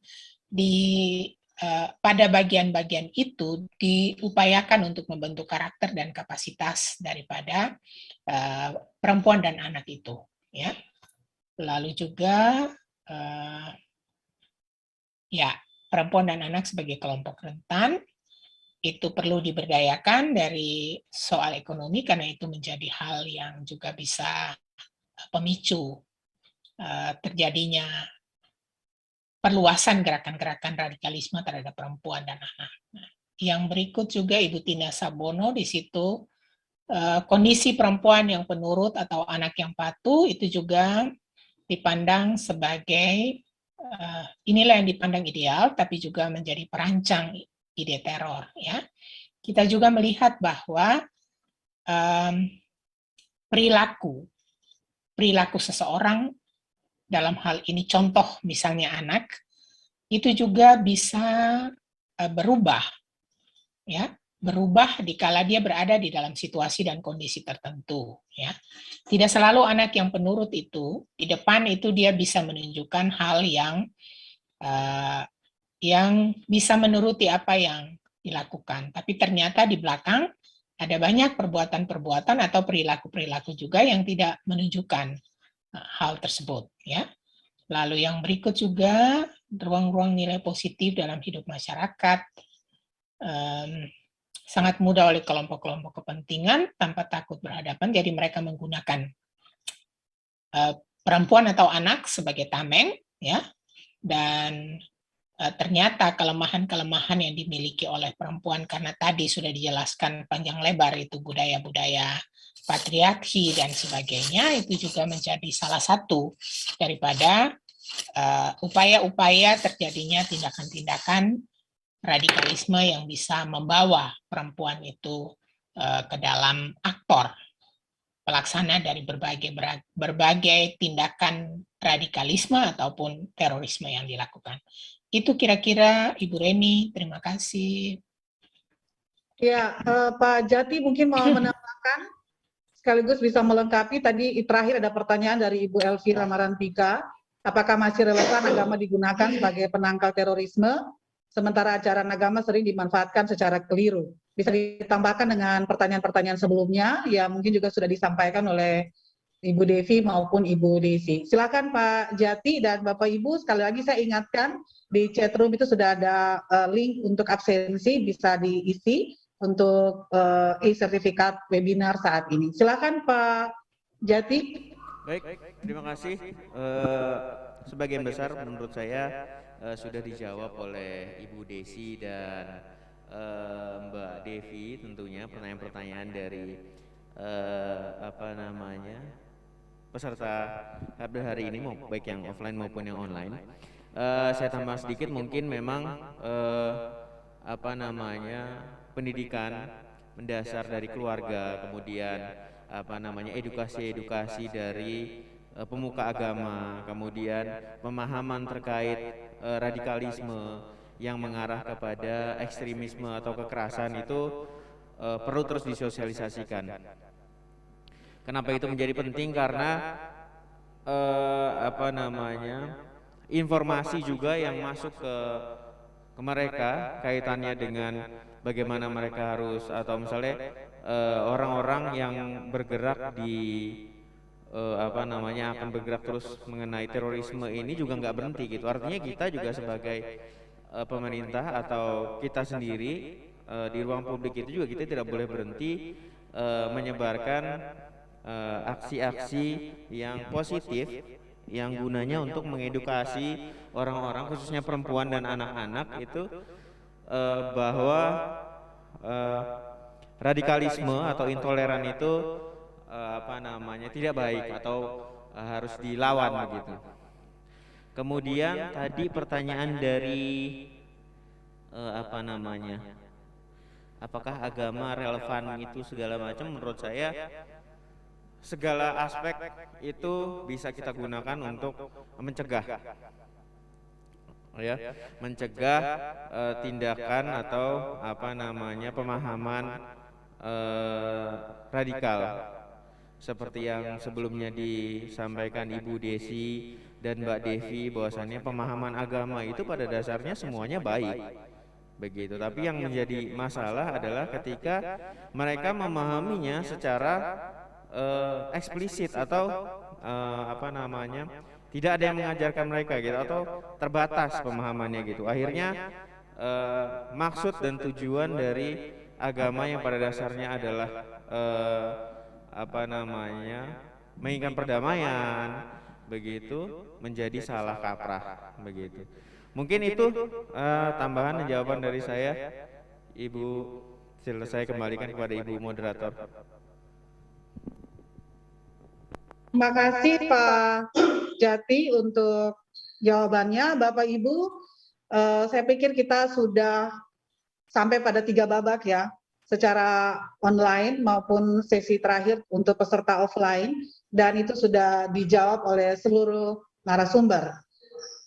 pada bagian-bagian itu diupayakan untuk membentuk karakter dan kapasitas daripada perempuan dan anak itu, ya. Lalu juga ya, perempuan dan anak sebagai kelompok rentan itu perlu diberdayakan dari soal ekonomi karena itu menjadi hal yang juga bisa pemicu terjadinya perluasan gerakan-gerakan radikalisme terhadap perempuan dan anak. Yang berikut juga Ibu Tina Sabono di situ kondisi perempuan yang penurut atau anak yang patuh itu juga dipandang sebagai inilah yang dipandang ideal tapi juga menjadi perancang ide teror, ya. Kita juga melihat bahwa perilaku seseorang dalam hal ini contoh misalnya anak itu juga bisa berubah, ya, berubah dikala dia berada di dalam situasi dan kondisi tertentu, ya. Tidak selalu anak yang penurut itu di depan itu dia bisa menunjukkan hal yang bisa menuruti apa yang dilakukan. Tapi ternyata di belakang ada banyak perbuatan-perbuatan atau perilaku-perilaku juga yang tidak menunjukkan hal tersebut, ya. Lalu yang berikut juga ruang-ruang nilai positif dalam hidup masyarakat sangat mudah oleh kelompok-kelompok kepentingan tanpa takut berhadapan, jadi mereka menggunakan perempuan atau anak sebagai tameng, ya. Dan ternyata kelemahan-kelemahan yang dimiliki oleh perempuan karena tadi sudah dijelaskan panjang lebar itu budaya-budaya patriarki dan sebagainya itu juga menjadi salah satu daripada upaya-upaya terjadinya tindakan-tindakan radikalisme yang bisa membawa perempuan itu ke dalam aktor pelaksana dari berbagai tindakan radikalisme ataupun terorisme yang dilakukan. Itu kira-kira Ibu Reni, terima kasih. Ya, Pak Jati mungkin mau menambahkan sekaligus bisa melengkapi tadi terakhir ada pertanyaan dari Ibu Elvira Marantika, apakah masih relevan agama digunakan sebagai penangkal terorisme, sementara ajaran agama sering dimanfaatkan secara keliru. Bisa ditambahkan dengan pertanyaan-pertanyaan sebelumnya yang mungkin juga sudah disampaikan oleh Ibu Devi maupun Ibu Desi. Silakan Pak Jati dan Bapak Ibu, sekali lagi saya ingatkan di chatroom itu sudah ada link untuk absensi, bisa diisi untuk e-sertifikat webinar saat ini. Silakan Pak Jati. Baik, terima kasih. Sebagian besar menurut saya sudah dijawab oleh Ibu Desi dan Mbak Devi tentunya pertanyaan-pertanyaan dari peserta hari ini baik yang offline maupun yang online. Saya tambah sedikit mungkin memang pendidikan mendasar dari keluarga, kemudian edukasi dari pemuka agama, kemudian pemahaman terkait radikalisme yang mengarah kepada ekstremisme atau kekerasan itu perlu terus disosialisasikan. Kenapa itu menjadi penting? Karena informasi juga yang masuk ke mereka kaitannya dengan bagaimana mereka harus atau misalnya orang-orang yang bergerak di akan bergerak terus mengenai terorisme ini juga nggak berhenti gitu. Artinya kita juga sebagai pemerintah atau kita sendiri di ruang publik itu juga kita tidak boleh berhenti menyebarkan aksi-aksi yang positif yang gunanya untuk mengedukasi orang-orang khususnya perempuan dan anak-anak itu bahwa radikalisme atau intoleran itu tidak baik atau harus dilawan begitu. Kemudian tadi pertanyaan dari apakah agama relevan itu segala macam? Menurut saya segala aspek itu bisa kita gunakan untuk mencegah, ya, mencegah tindakan atau pemahaman radikal seperti yang sebelumnya disampaikan Ibu Desi dan Mbak Devi, bahwasannya pemahaman agama itu pada dasarnya semuanya baik begitu, tapi yang menjadi masalah adalah ketika mereka memahaminya secara eksplisit atau tidak ada yang mengajarkan mereka gitu, atau terbatas pemahamannya gitu. Akhirnya maksud dan tujuan dari agama yang pada dasarnya adalah menginginkan perdamaian begitu menjadi salah kaprah begitu. Mungkin itu tambahan jawaban dari saya. Ibu, saya kembalikan kepada Ibu moderator. Terima kasih Pak Jati untuk jawabannya. Bapak Ibu, saya pikir kita sudah sampai pada 3 babak ya, secara online maupun sesi terakhir untuk peserta offline, dan itu sudah dijawab oleh seluruh narasumber.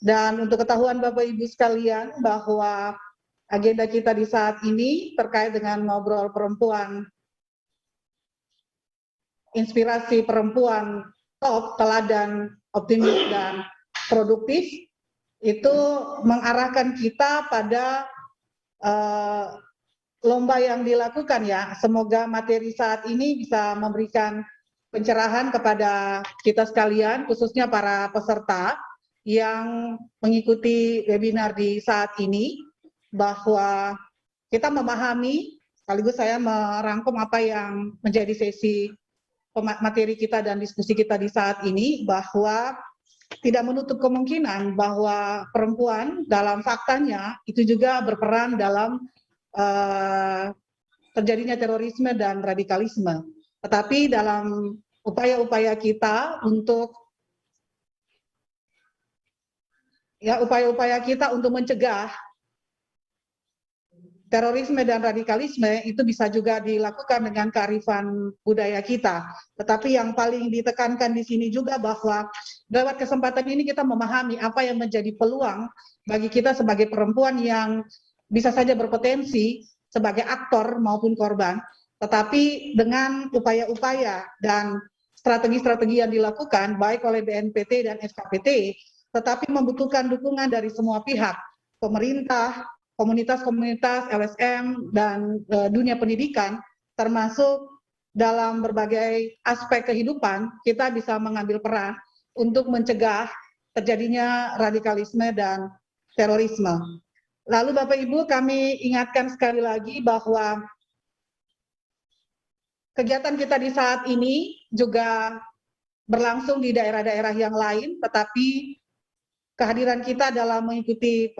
Dan untuk ketahuan Bapak Ibu sekalian bahwa agenda kita di saat ini terkait dengan ngobrol perempuan, inspirasi perempuan top, teladan, optimis, dan produktif, itu mengarahkan kita pada lomba yang dilakukan ya. Semoga materi saat ini bisa memberikan pencerahan kepada kita sekalian, khususnya para peserta yang mengikuti webinar di saat ini, bahwa kita memahami, sekaligus saya merangkum apa yang menjadi sesi materi kita dan diskusi kita di saat ini, bahwa tidak menutup kemungkinan bahwa perempuan dalam faktanya itu juga berperan dalam terjadinya terorisme dan radikalisme. Tetapi dalam upaya-upaya kita untuk mencegah terorisme dan radikalisme itu bisa juga dilakukan dengan kearifan budaya kita. Tetapi yang paling ditekankan di sini juga bahwa lewat kesempatan ini kita memahami apa yang menjadi peluang bagi kita sebagai perempuan yang bisa saja berpotensi sebagai aktor maupun korban, tetapi dengan upaya-upaya dan strategi-strategi yang dilakukan baik oleh BNPT dan SKPT, tetapi membutuhkan dukungan dari semua pihak, pemerintah, komunitas-komunitas, LSM, dan dunia pendidikan, termasuk dalam berbagai aspek kehidupan, kita bisa mengambil peran untuk mencegah terjadinya radikalisme dan terorisme. Lalu Bapak Ibu, kami ingatkan sekali lagi bahwa kegiatan kita di saat ini juga berlangsung di daerah-daerah yang lain, tetapi kehadiran kita dalam mengikuti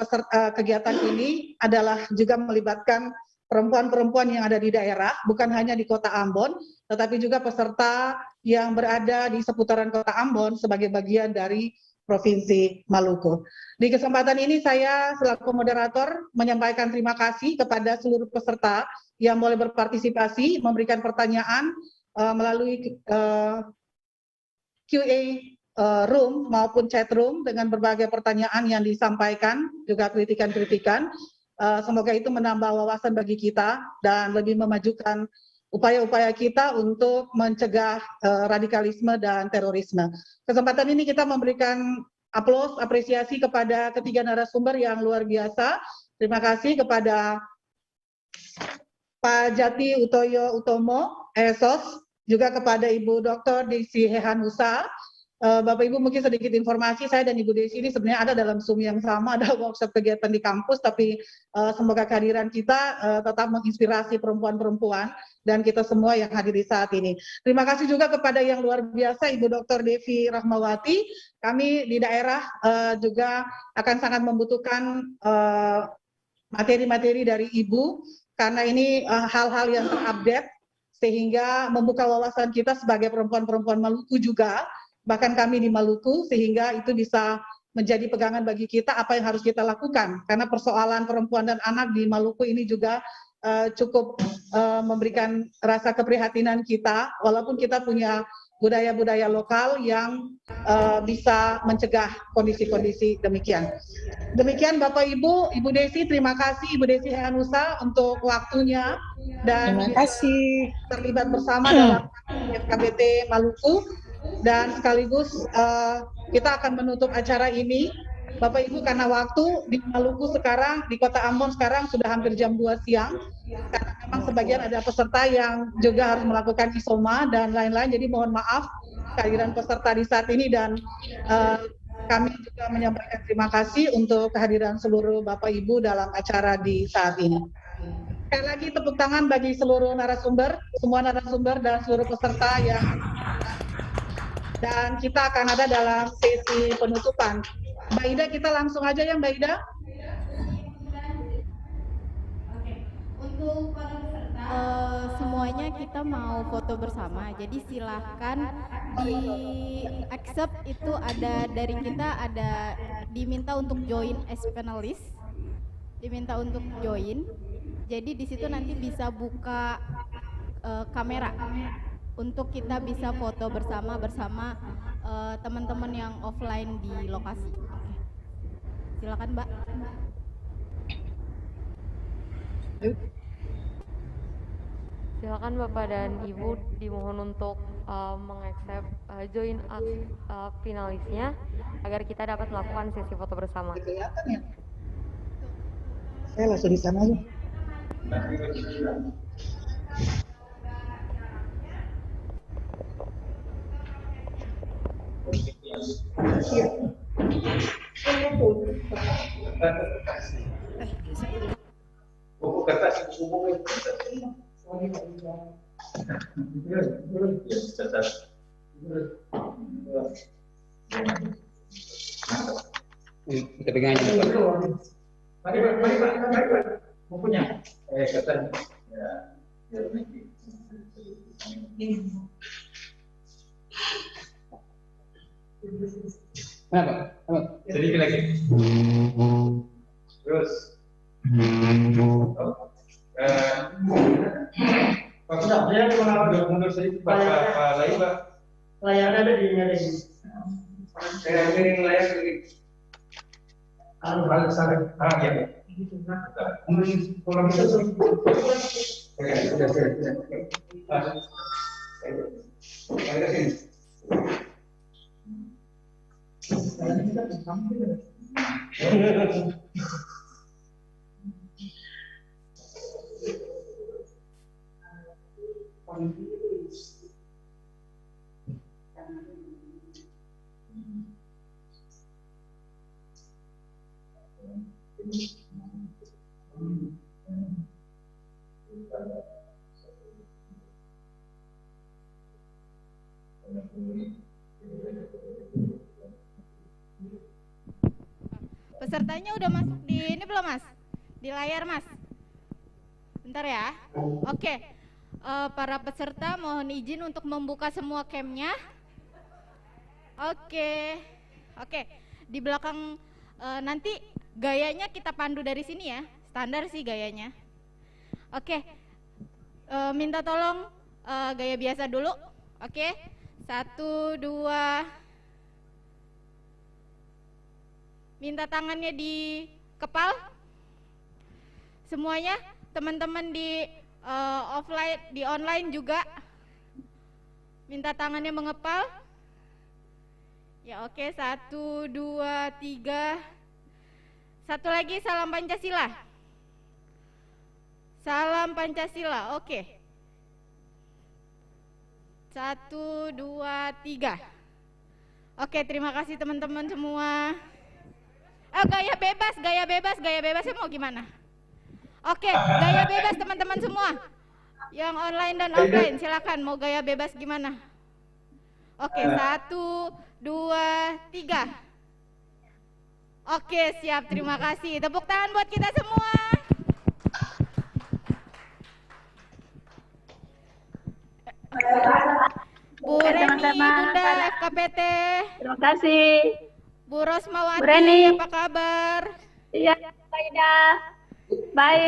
kegiatan ini adalah juga melibatkan perempuan-perempuan yang ada di daerah, bukan hanya di Kota Ambon, tetapi juga peserta yang berada di seputaran Kota Ambon sebagai bagian dari Provinsi Maluku. Di kesempatan ini saya selaku moderator menyampaikan terima kasih kepada seluruh peserta yang boleh berpartisipasi, memberikan pertanyaan melalui Q&A room maupun chat room dengan berbagai pertanyaan yang disampaikan, juga kritikan-kritikan. Semoga itu menambah wawasan bagi kita dan lebih memajukan upaya-upaya kita untuk mencegah radikalisme dan terorisme. Kesempatan ini kita memberikan aplaus, apresiasi kepada ketiga narasumber yang luar biasa. Terima kasih kepada Pak Jati Utoyo Utomo, ESOS, juga kepada Ibu Dr. Desi Hehanusa. Bapak Ibu mungkin sedikit informasi, saya dan Ibu Desi ini sebenarnya ada dalam Zoom yang sama, ada workshop kegiatan di kampus, tapi semoga kehadiran kita tetap menginspirasi perempuan-perempuan dan kita semua yang hadir di saat ini. Terima kasih juga kepada yang luar biasa Ibu Dr. Devi Rahmawati. Kami di daerah juga akan sangat membutuhkan materi-materi dari Ibu, karena ini hal-hal yang terupdate, sehingga membuka wawasan kita sebagai perempuan-perempuan Maluku juga, bahkan kami di Maluku, sehingga itu bisa menjadi pegangan bagi kita apa yang harus kita lakukan. Karena persoalan perempuan dan anak di Maluku ini juga cukup memberikan rasa keprihatinan kita, walaupun kita punya budaya-budaya lokal yang bisa mencegah kondisi-kondisi demikian. Demikian Bapak Ibu, Ibu Desi, terima kasih Ibu Desi Hanusa untuk waktunya dan Terima kasih. terlibat bersama dalam FKBT Maluku, dan sekaligus kita akan menutup acara ini. Bapak Ibu, karena waktu di Maluku sekarang, di Kota Ambon sekarang sudah hampir jam 2 siang, karena memang sebagian ada peserta yang juga harus melakukan isoma dan lain-lain, jadi mohon maaf kehadiran peserta di saat ini, dan kami juga menyampaikan terima kasih untuk kehadiran seluruh Bapak Ibu dalam acara di saat ini. Sekali lagi tepuk tangan bagi seluruh narasumber, semua narasumber dan seluruh peserta yang, dan kita akan ada dalam sesi penutupan. Mbak Ida, kita langsung aja ya Mbak Ida. Untuk para peserta, semuanya kita mau foto bersama. Jadi silahkan di accept, itu ada dari kita, ada diminta untuk join as panelist, diminta untuk join. Jadi di situ nanti bisa buka kamera untuk kita bisa foto bersama teman-teman yang offline di lokasi. Oke. Silakan Mbak. Silakan Bapak dan Ibu dimohon untuk mengaccept join finalisnya agar kita dapat melakukan sesi foto bersama. Kelihatan ya? Saya langsung di sana aja. Kita pegang aja. Mari Pak. Bukunya. Kata. Ya. Kenapa? Jadi lagi. Terus. Pak Sudah, saya mau mundur sedikit Pak lagi Pak. Layarnya ada di sini. Saya ini layar sedikit. Hal besar. Ya. Kalau bisa Pesertanya udah masuk di ini belum Mas? Di layar Mas? Bentar ya. Oke. Para peserta mohon izin untuk membuka semua camnya. Oke. Di belakang nanti gayanya kita pandu dari sini ya. Standar sih gayanya. Oke. Minta tolong gaya biasa dulu. Oke. 1, 2. Minta tangannya di kepal. Semuanya, teman-teman di offline, di online juga. Minta tangannya mengepal. Ya oke, 1, 2, 3. Satu lagi, salam Pancasila. Salam Pancasila, oke. 1, 2, 3. Oke, terima kasih teman-teman semua. Gaya bebasnya mau gimana? Oke, gaya bebas teman-teman semua. Yang online dan offline, silakan mau gaya bebas gimana? Oke, 1, 2, 3. Oke, siap, terima kasih. Tepuk tangan buat kita semua. Bunda FKPT. Terima kasih. Bu Rosmawati, Bu Reni. apa kabar? Iya, Saida. Baik.